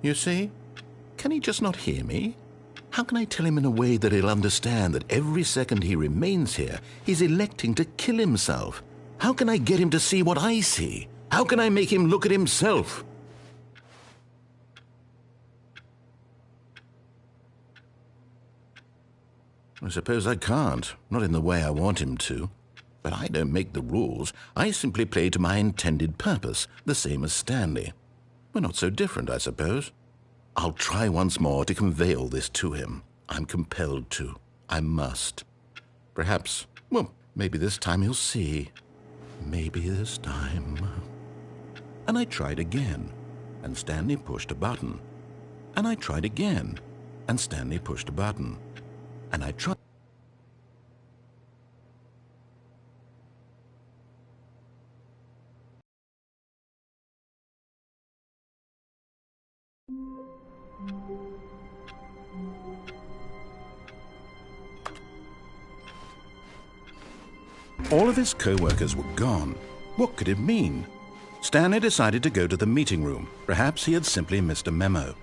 You see? Can he just not hear me? How can I tell him in a way that he'll understand that every second he remains here, he's electing to kill himself? How can I get him to see what I see? How can I make him look at himself? I suppose I can't, not in the way I want him to. But I don't make the rules. I simply play to my intended purpose, the same as Stanley. We're not so different, I suppose. I'll try once more to convey all this to him. I'm compelled to. I must. Perhaps, well, maybe this time he'll see. Maybe this time. And I tried again, and Stanley pushed a button. And I tried again, and Stanley pushed a button. And I tried. All of his co-workers were gone. What could it mean? Stanley decided to go to the meeting room. Perhaps he had simply missed a memo.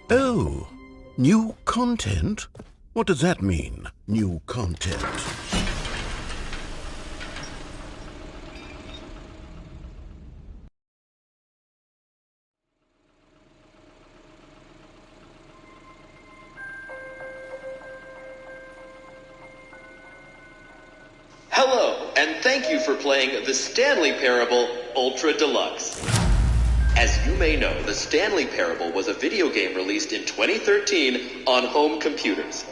Oh, new content? What does that mean, new content? Hello, and thank you for playing the Stanley Parable Ultra Deluxe. As you may know, the Stanley Parable was a video game released in 2013 on home computers.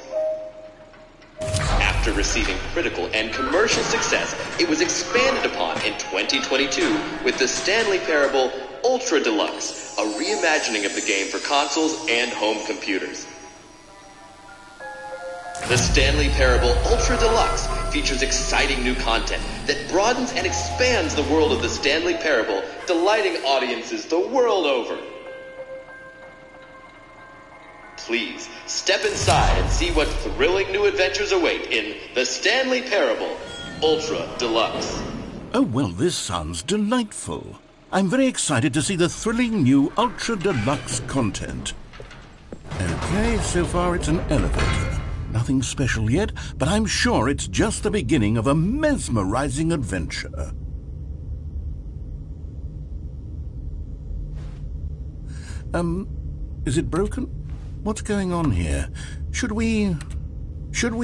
After receiving critical and commercial success, it was expanded upon in 2022 with the Stanley Parable Ultra Deluxe, a reimagining of the game for consoles and home computers. The Stanley Parable Ultra Deluxe features exciting new content that broadens and expands the world of the Stanley Parable, delighting audiences the world over. Please, step inside and see what thrilling new adventures await in The Stanley Parable Ultra Deluxe. Oh, well, this sounds delightful. I'm very excited to see the thrilling new Ultra Deluxe content. Okay, so far it's an elevator. Nothing special yet, but I'm sure it's just the beginning of a mesmerizing adventure. Is it broken? What's going on here? Should we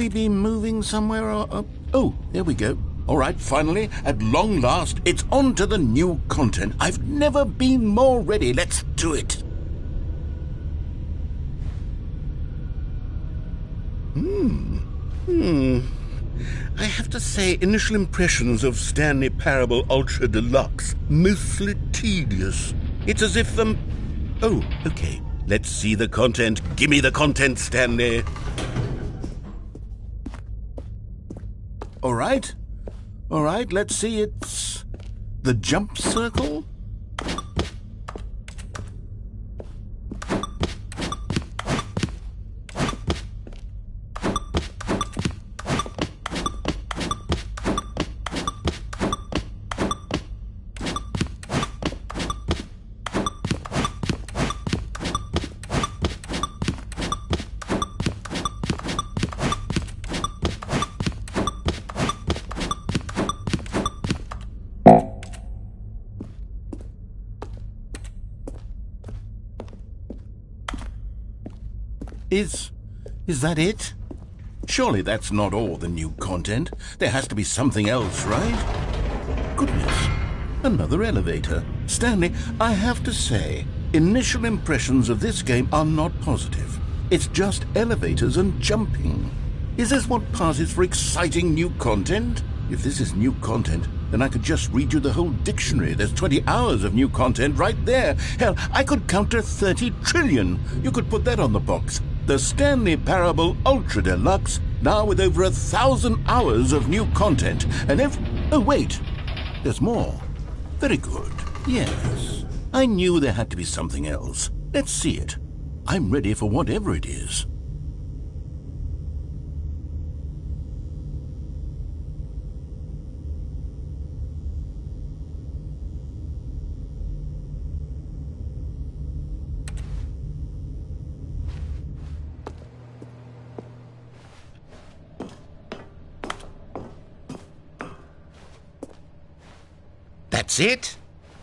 be moving somewhere or... Oh, there we go. All right, finally, at long last, it's on to the new content. I've never been more ready. Let's do it. I have to say, initial impressions of Stanley Parable Ultra Deluxe, mostly tedious. It's as if the... Oh, okay. Let's see the content. Give me the content, Stanley. All right, let's see. It's the jump circle. Is that it? Surely that's not all the new content. There has to be something else, right? Goodness, another elevator. Stanley, I have to say, initial impressions of this game are not positive. It's just elevators and jumping. Is this what passes for exciting new content? If this is new content, then I could just read you the whole dictionary. There's 20 hours of new content right there. Hell, I could counter 30 trillion. You could put that on the box. The Stanley Parable Ultra Deluxe, now with over 1,000 hours of new content, and oh, wait, there's more. Very good. Yes, I knew there had to be something else. Let's see it. I'm ready for whatever it is. That's it?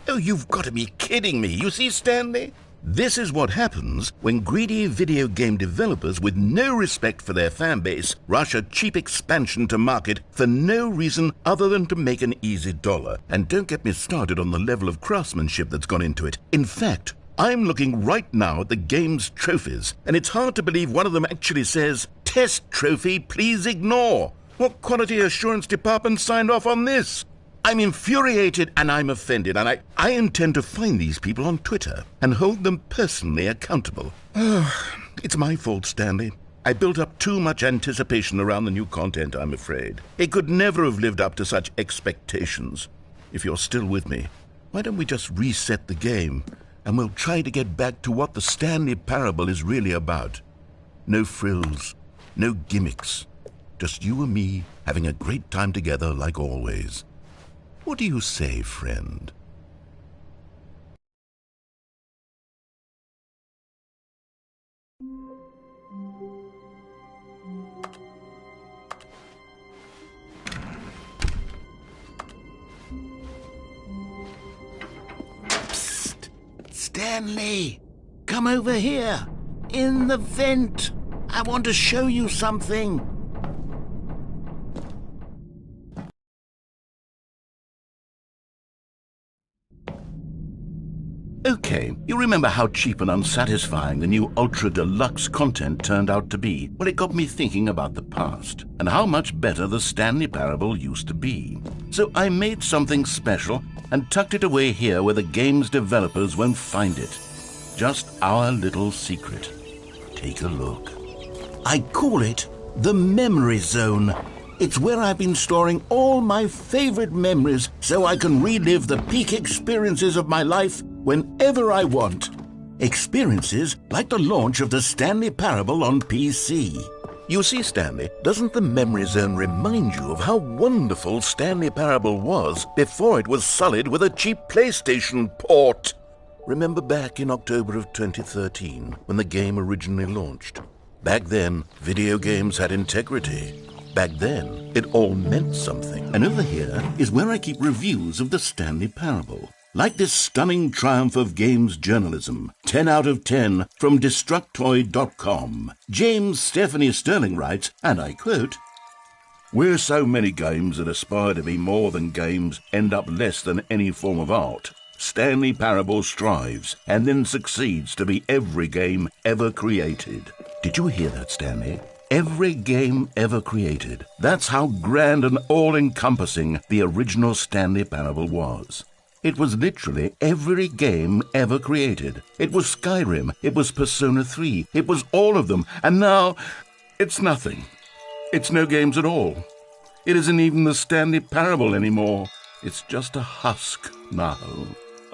Oh, you've got to be kidding me. You see, Stanley? This is what happens when greedy video game developers with no respect for their fan base rush a cheap expansion to market for no reason other than to make an easy dollar. And don't get me started on the level of craftsmanship that's gone into it. In fact, I'm looking right now at the game's trophies, and it's hard to believe one of them actually says, "Test trophy, please ignore." What quality assurance department signed off on this? I'm infuriated and I'm offended, and I intend to find these people on Twitter and hold them personally accountable. It's my fault, Stanley. I built up too much anticipation around the new content, I'm afraid. It could never have lived up to such expectations. If you're still with me, why don't we just reset the game, and we'll try to get back to what the Stanley Parable is really about. No frills, no gimmicks. Just you and me having a great time together like always. What do you say, friend? Psst! Stanley! Come over here! In the vent! I want to show you something! Okay, you remember how cheap and unsatisfying the new Ultra Deluxe content turned out to be? Well, it got me thinking about the past, and how much better the Stanley Parable used to be. So I made something special and tucked it away here where the game's developers won't find it. Just our little secret. Take a look. I call it the Memory Zone. It's where I've been storing all my favorite memories so I can relive the peak experiences of my life whenever I want. Experiences like the launch of the Stanley Parable on PC. You see, Stanley, doesn't the Memory Zone remind you of how wonderful Stanley Parable was before it was sullied with a cheap PlayStation port? Remember back in October of 2013, when the game originally launched? Back then, video games had integrity. Back then, it all meant something. And over here is where I keep reviews of the Stanley Parable. Like this stunning triumph of games journalism, 10 out of 10 from Destructoid.com. James Stephanie Sterling writes, and I quote, "Where so many games that aspire to be more than games end up less than any form of art, Stanley Parable strives and then succeeds to be every game ever created." Did you hear that, Stanley? Every game ever created. That's how grand and all-encompassing the original Stanley Parable was. It was literally every game ever created. It was Skyrim, it was Persona 3, it was all of them, and now it's nothing. It's no games at all. It isn't even the Stanley Parable anymore. It's just a husk now.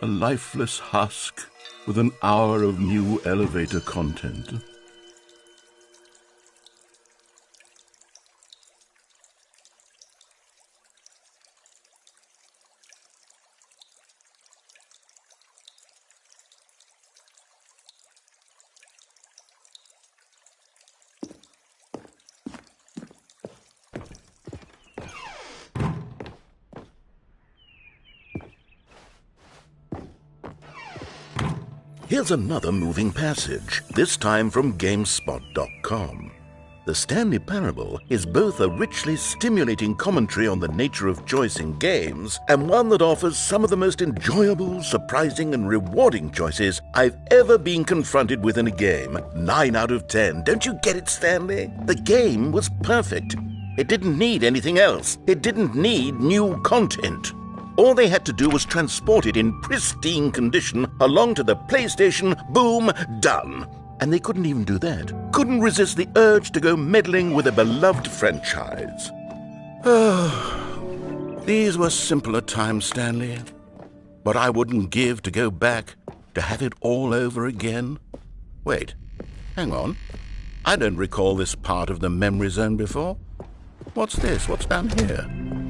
A lifeless husk with an hour of new elevator content. Here's another moving passage, this time from GameSpot.com. The Stanley Parable is both a richly stimulating commentary on the nature of choice in games and one that offers some of the most enjoyable, surprising, and rewarding choices I've ever been confronted with in a game. 9 out of 10. Don't you get it, Stanley? The game was perfect. It didn't need anything else. It didn't need new content. All they had to do was transport it in pristine condition along to the PlayStation. Boom, done. And they couldn't even do that. Couldn't resist the urge to go meddling with a beloved franchise. These were simpler times, Stanley. But I wouldn't give to go back to have it all over again. Wait, hang on. I don't recall this part of the Memory Zone before. What's this? What's down here?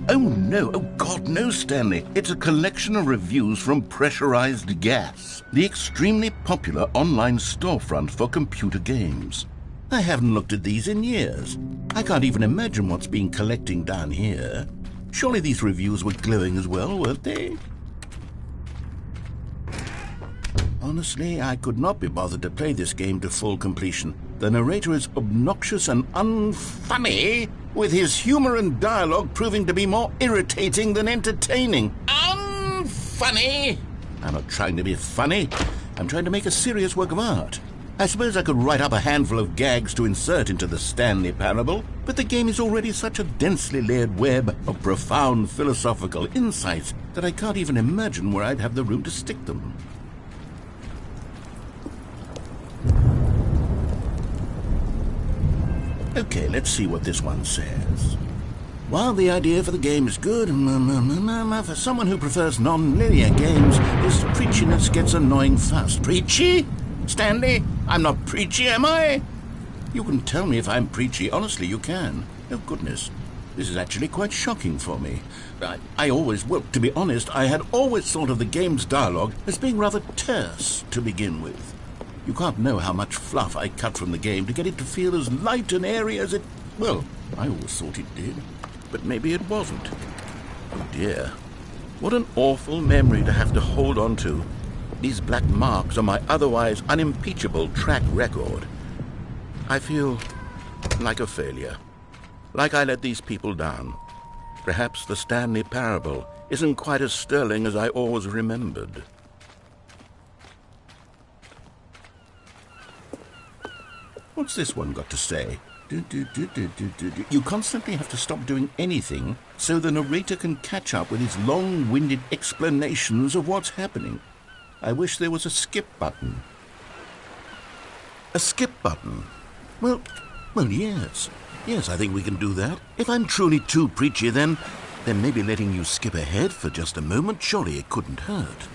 Oh, no. Oh, God, no, Stanley. It's a collection of reviews from Pressurized Gas, the extremely popular online storefront for computer games. I haven't looked at these in years. I can't even imagine what's been collecting down here. Surely these reviews were glowing as well, weren't they? Honestly, I could not be bothered to play this game to full completion. The narrator is obnoxious and unfunny, with his humor and dialogue proving to be more irritating than entertaining. Unfunny! I'm not trying to be funny. I'm trying to make a serious work of art. I suppose I could write up a handful of gags to insert into the Stanley Parable, but the game is already such a densely layered web of profound philosophical insights that I can't even imagine where I'd have the room to stick them. Okay, let's see what this one says. While the idea for the game is good, for someone who prefers non-linear games, this preachiness gets annoying fast. Preachy? Stanley? I'm not preachy, am I? You can tell me if I'm preachy. Honestly, you can. Oh, goodness. This is actually quite shocking for me. To be honest, I had always thought of the game's dialogue as being rather terse to begin with. You can't know how much fluff I cut from the game to get it to feel as light and airy as it... Well, I always thought it did. But maybe it wasn't. Oh dear. What an awful memory to have to hold on to. These black marks on my otherwise unimpeachable track record. I feel like a failure. Like I let these people down. Perhaps the Stanley Parable isn't quite as sterling as I always remembered. What's this one got to say? You constantly have to stop doing anything so the narrator can catch up with his long-winded explanations of what's happening. I wish there was a skip button. A skip button? Well, yes. Yes, I think we can do that. If I'm truly too preachy, then maybe letting you skip ahead for just a moment, surely it couldn't hurt.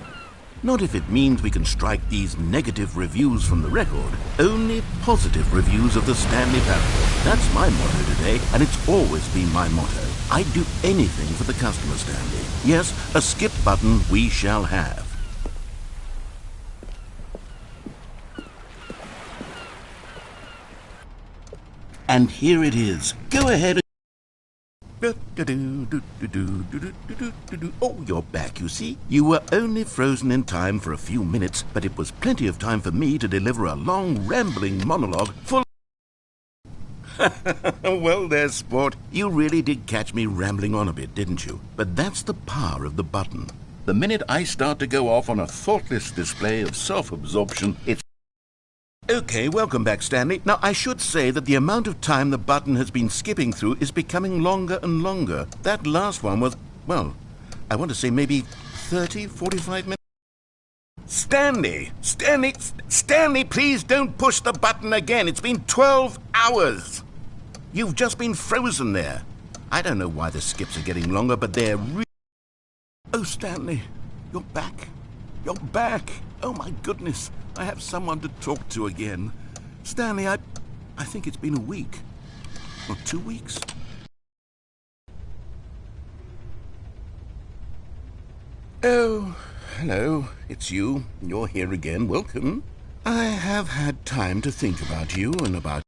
Not if it means we can strike these negative reviews from the record. Only positive reviews of the Stanley Parable. That's my motto today, and it's always been my motto. I'd do anything for the customer, Stanley. Yes, a skip button we shall have. And here it is. Go ahead. Oh, you're back, you see. You were only frozen in time for a few minutes, but it was plenty of time for me to deliver a long, rambling monologue full... Well, there, sport. You really did catch me rambling on a bit, didn't you? But that's the power of the button. The minute I start to go off on a thoughtless display of self-absorption, it's... Okay, welcome back, Stanley. Now, I should say that the amount of time the button has been skipping through is becoming longer and longer. That last one was, well, I want to say maybe 30, 45 minutes. Stanley, please don't push the button again. It's been 12 hours. You've just been frozen there. I don't know why the skips are getting longer, but they're Oh, Stanley, you're back. You're back. Oh, my goodness. I have someone to talk to again. Stanley, I think it's been a week. Or 2 weeks. Oh, hello. It's you. You're here again. Welcome. I have had time to think about you and about...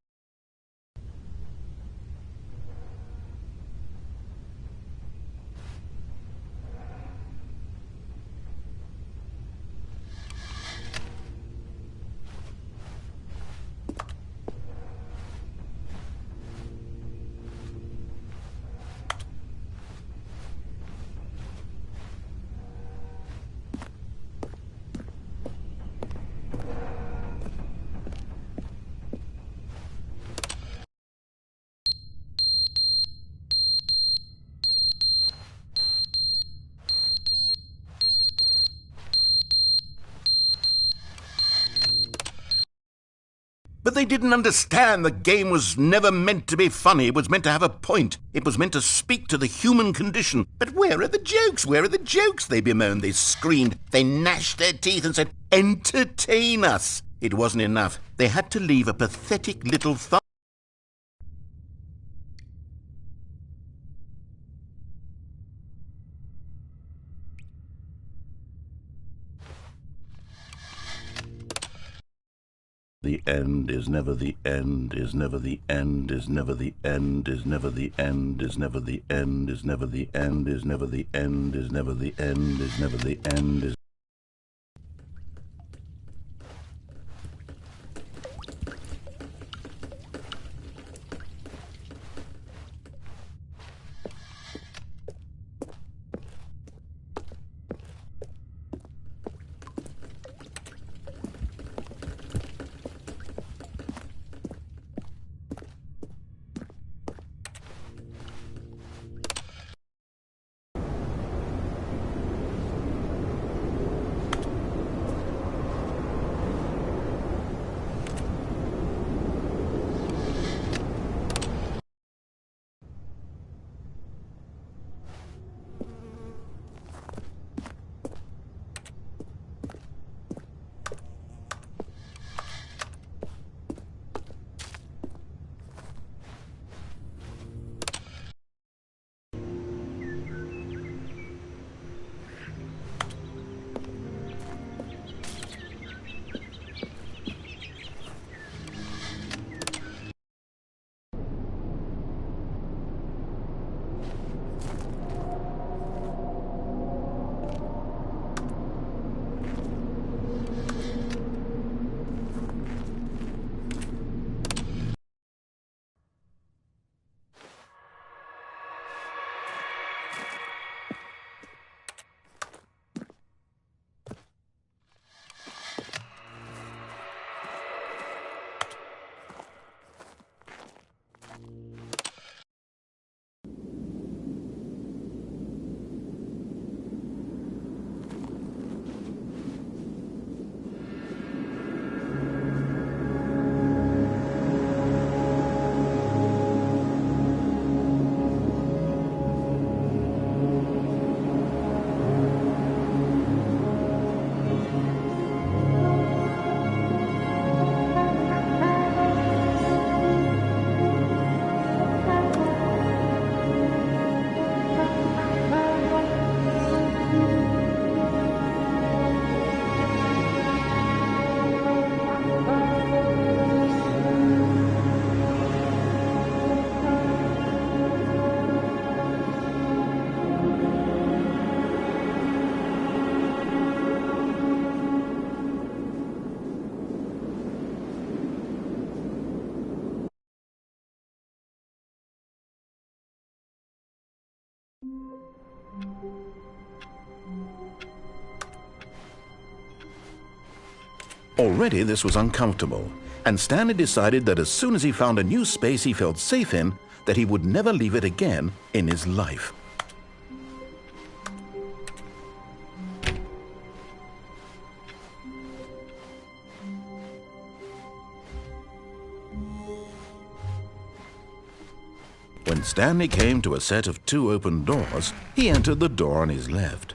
But they didn't understand the game was never meant to be funny. It was meant to have a point. It was meant to speak to the human condition. But where are the jokes? Where are the jokes? They bemoaned, they screamed, they gnashed their teeth and said, entertain us. It wasn't enough. They had to leave a pathetic little thumb. The end is never the end, is never the end, is never the end, is never the end, is never the end, is never the end, is never the end, is never the end, is never the end, is... Already this was uncomfortable, and Stanley decided that as soon as he found a new space he felt safe in, that he would never leave it again in his life. When Stanley came to a set of 2 open doors, he entered the door on his left.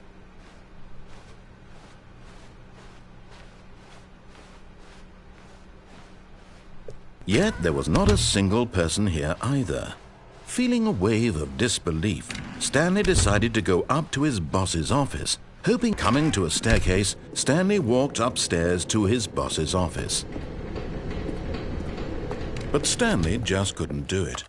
Yet there was not a single person here either. Feeling a wave of disbelief, Stanley decided to go up to his boss's office. Hoping coming to a staircase, Stanley walked upstairs to his boss's office. But Stanley just couldn't do it.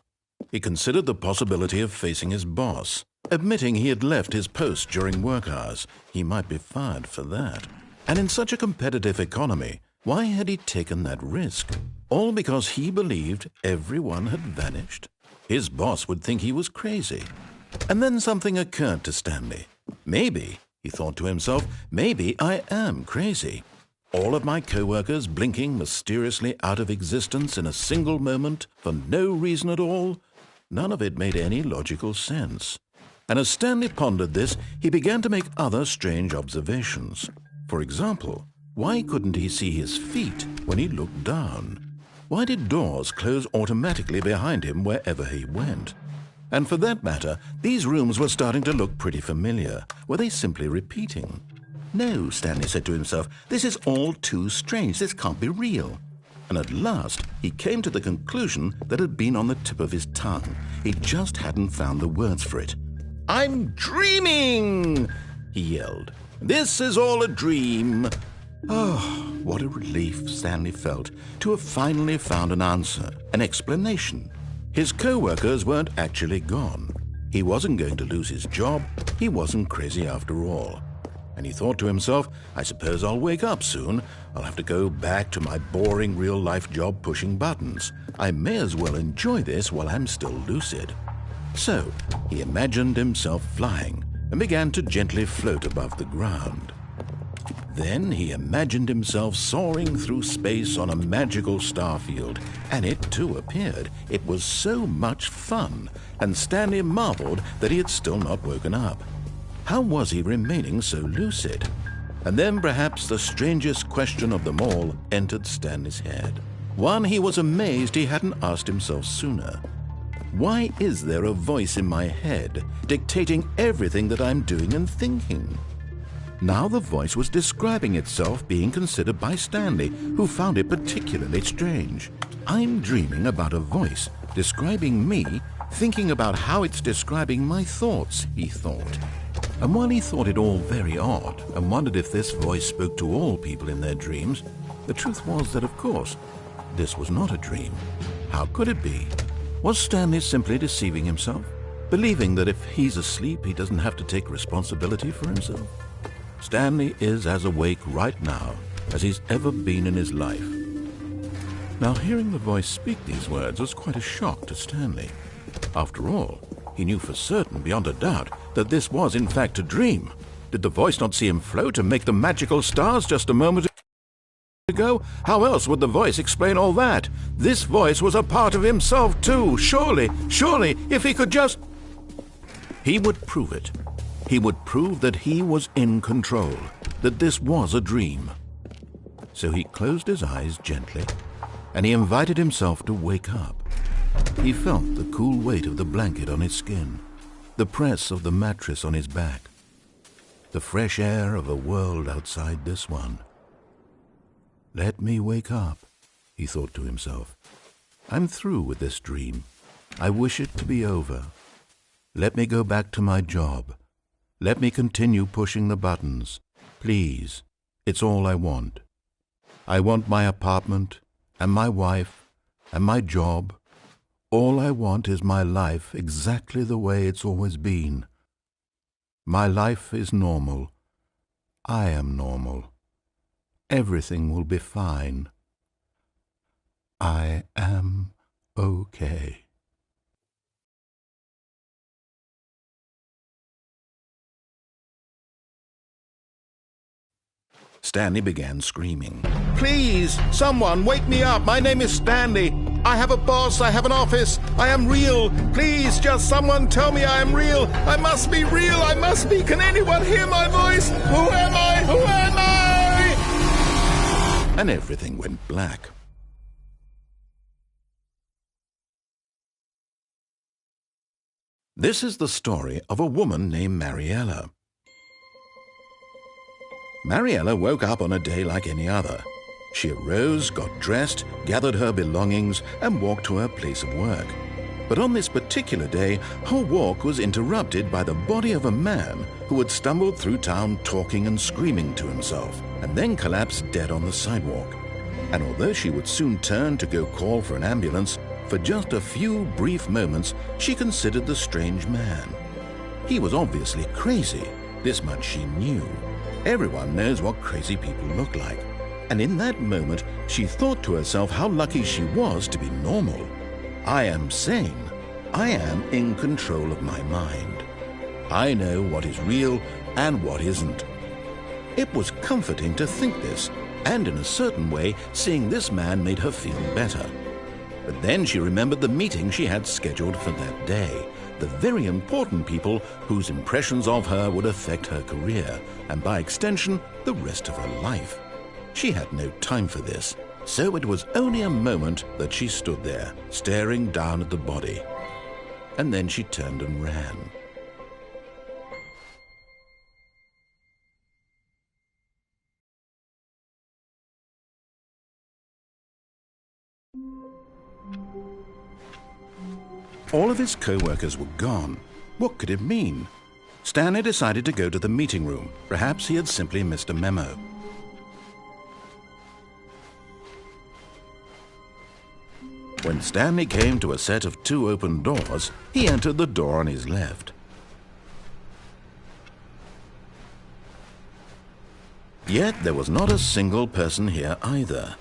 He considered the possibility of facing his boss. Admitting he had left his post during work hours, he might be fired for that. And in such a competitive economy, why had he taken that risk? All because he believed everyone had vanished? His boss would think he was crazy. And then something occurred to Stanley. Maybe, he thought to himself, maybe I am crazy. All of my co-workers blinking mysteriously out of existence in a single moment for no reason at all? None of it made any logical sense. And as Stanley pondered this, he began to make other strange observations. For example, why couldn't he see his feet when he looked down? Why did doors close automatically behind him wherever he went? And for that matter, these rooms were starting to look pretty familiar. Were they simply repeating? No, Stanley said to himself, this is all too strange. This can't be real. And at last, he came to the conclusion that had been on the tip of his tongue. He just hadn't found the words for it. "I'm dreaming!" he yelled. "This is all a dream." Oh, what a relief Stanley felt to have finally found an answer, an explanation. His co-workers weren't actually gone. He wasn't going to lose his job. He wasn't crazy after all. And he thought to himself, I suppose I'll wake up soon. I'll have to go back to my boring real-life job pushing buttons. I may as well enjoy this while I'm still lucid. So he imagined himself flying and began to gently float above the ground. Then he imagined himself soaring through space on a magical starfield, and it too appeared. It was so much fun, and Stanley marveled that he had still not woken up. How was he remaining so lucid? And then perhaps the strangest question of them all entered Stanley's head. One he was amazed he hadn't asked himself sooner. Why is there a voice in my head dictating everything that I'm doing and thinking? Now the voice was describing itself being considered by Stanley, who found it particularly strange. I'm dreaming about a voice describing me, thinking about how it's describing my thoughts, he thought. And while he thought it all very odd and wondered if this voice spoke to all people in their dreams, the truth was that, of course, this was not a dream. How could it be? Was Stanley simply deceiving himself, believing that if he's asleep, he doesn't have to take responsibility for himself? Stanley is as awake right now as he's ever been in his life. Now, hearing the voice speak these words was quite a shock to Stanley. After all, he knew for certain, beyond a doubt, that this was in fact a dream. Did the voice not see him float and make the magical stars just a moment ago? How else would the voice explain all that? This voice was a part of himself too. Surely, if he could just... He would prove it. He would prove that he was in control, that this was a dream. So he closed his eyes gently, and he invited himself to wake up. He felt the cool weight of the blanket on his skin, the press of the mattress on his back, the fresh air of a world outside this one. Let me wake up, he thought to himself. I'm through with this dream. I wish it to be over. Let me go back to my job. Let me continue pushing the buttons. Please, it's all I want. I want my apartment, and my wife, and my job. All I want is my life exactly the way it's always been. My life is normal. I am normal. Everything will be fine. I am okay. Stanley began screaming. Please, someone, wake me up. My name is Stanley. I have a boss. I have an office. I am real. Please, just someone tell me I am real. I must be real. I must be. Can anyone hear my voice? Who am I? Who am I? And everything went black. This is the story of a woman named Mariella. Mariella woke up on a day like any other. She arose, got dressed, gathered her belongings, and walked to her place of work. But on this particular day, her walk was interrupted by the body of a man who had stumbled through town talking and screaming to himself, and then collapsed dead on the sidewalk. And although she would soon turn to go call for an ambulance, for just a few brief moments she considered the strange man. He was obviously crazy, this much she knew. Everyone knows what crazy people look like. And in that moment, she thought to herself how lucky she was to be normal. I am sane. I am in control of my mind. I know what is real and what isn't. It was comforting to think this, and in a certain way, seeing this man made her feel better. But then she remembered the meeting she had scheduled for that day. The very important people whose impressions of her would affect her career, and by extension, the rest of her life. She had no time for this, so it was only a moment that she stood there, staring down at the body. And then she turned and ran. All of his co-workers were gone. What could it mean? Stanley decided to go to the meeting room. Perhaps he had simply missed a memo. When Stanley came to a set of 2 open doors, he entered the door on his left. Yet there was not a single person here either.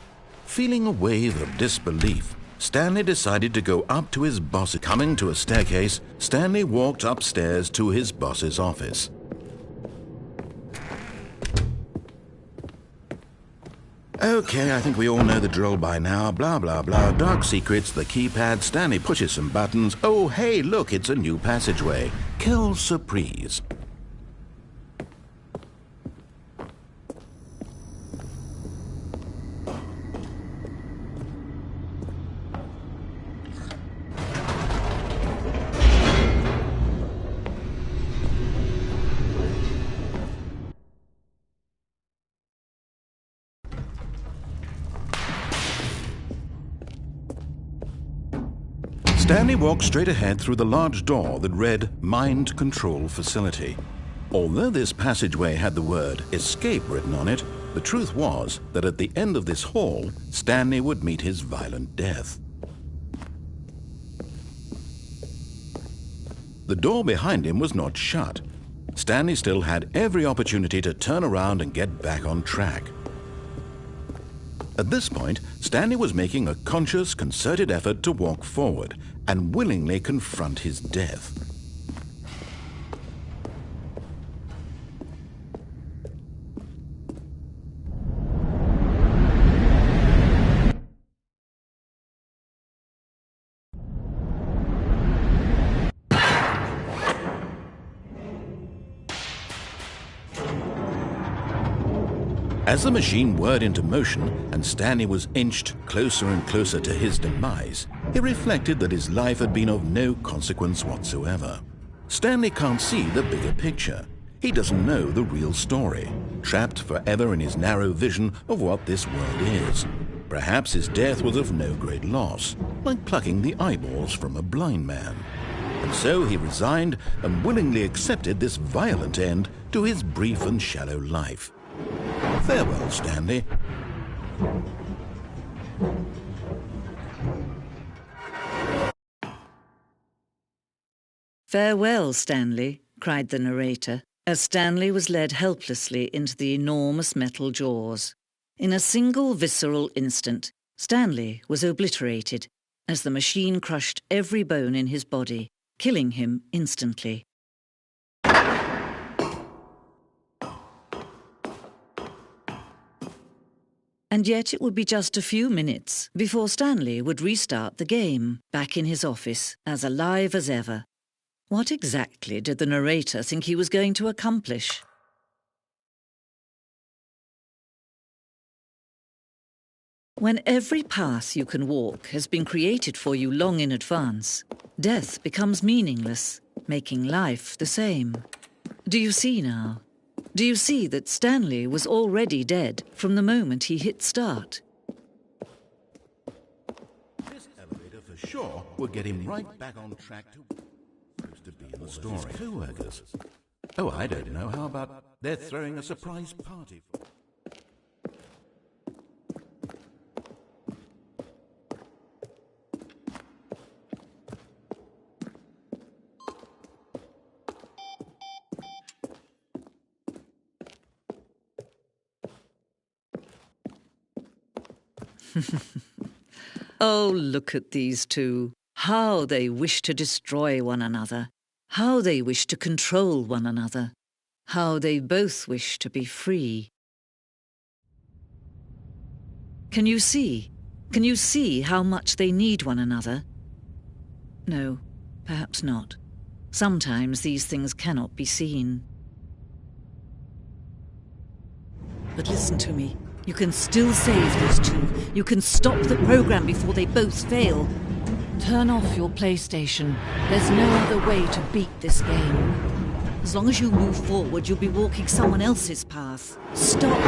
Feeling a wave of disbelief, Stanley decided to go up to his boss. Coming to a staircase, Stanley walked upstairs to his boss's office. Okay, I think we all know the drill by now. Blah, blah, blah. Dark secrets, the keypad. Stanley pushes some buttons. Oh, hey, look, it's a new passageway. Quelle surprise. Stanley walked straight ahead through the large door that read Mind Control Facility. Although this passageway had the word Escape written on it, the truth was that at the end of this hall, Stanley would meet his violent death. The door behind him was not shut. Stanley still had every opportunity to turn around and get back on track. At this point, Stanley was making a conscious, concerted effort to walk forward and willingly confront his death. As the machine whirred into motion and Stanley was inched closer and closer to his demise, he reflected that his life had been of no consequence whatsoever. Stanley can't see the bigger picture. He doesn't know the real story, trapped forever in his narrow vision of what this world is. Perhaps his death was of no great loss, like plucking the eyeballs from a blind man. And so he resigned and willingly accepted this violent end to his brief and shallow life. Farewell, Stanley. Farewell, Stanley, cried the narrator, as Stanley was led helplessly into the enormous metal jaws. In a single visceral instant, Stanley was obliterated as the machine crushed every bone in his body, killing him instantly. And yet it would be just a few minutes before Stanley would restart the game, back in his office, as alive as ever. What exactly did the narrator think he was going to accomplish? When every path you can walk has been created for you long in advance, death becomes meaningless, making life the same. Do you see now? Do you see that Stanley was already dead from the moment he hit start? This elevator for sure will get him right back on track to be in the story. Co-workers. Oh, I don't know. How about they're throwing a surprise party for... Oh, look at these two. How they wish to destroy one another. How they wish to control one another. How they both wish to be free. Can you see? Can you see how much they need one another? No, perhaps not. Sometimes these things cannot be seen. But listen to me. You can still save these two. You can stop the program before they both fail. Turn off your PlayStation. There's no other way to beat this game. As long as you move forward, you'll be walking someone else's path. Stop.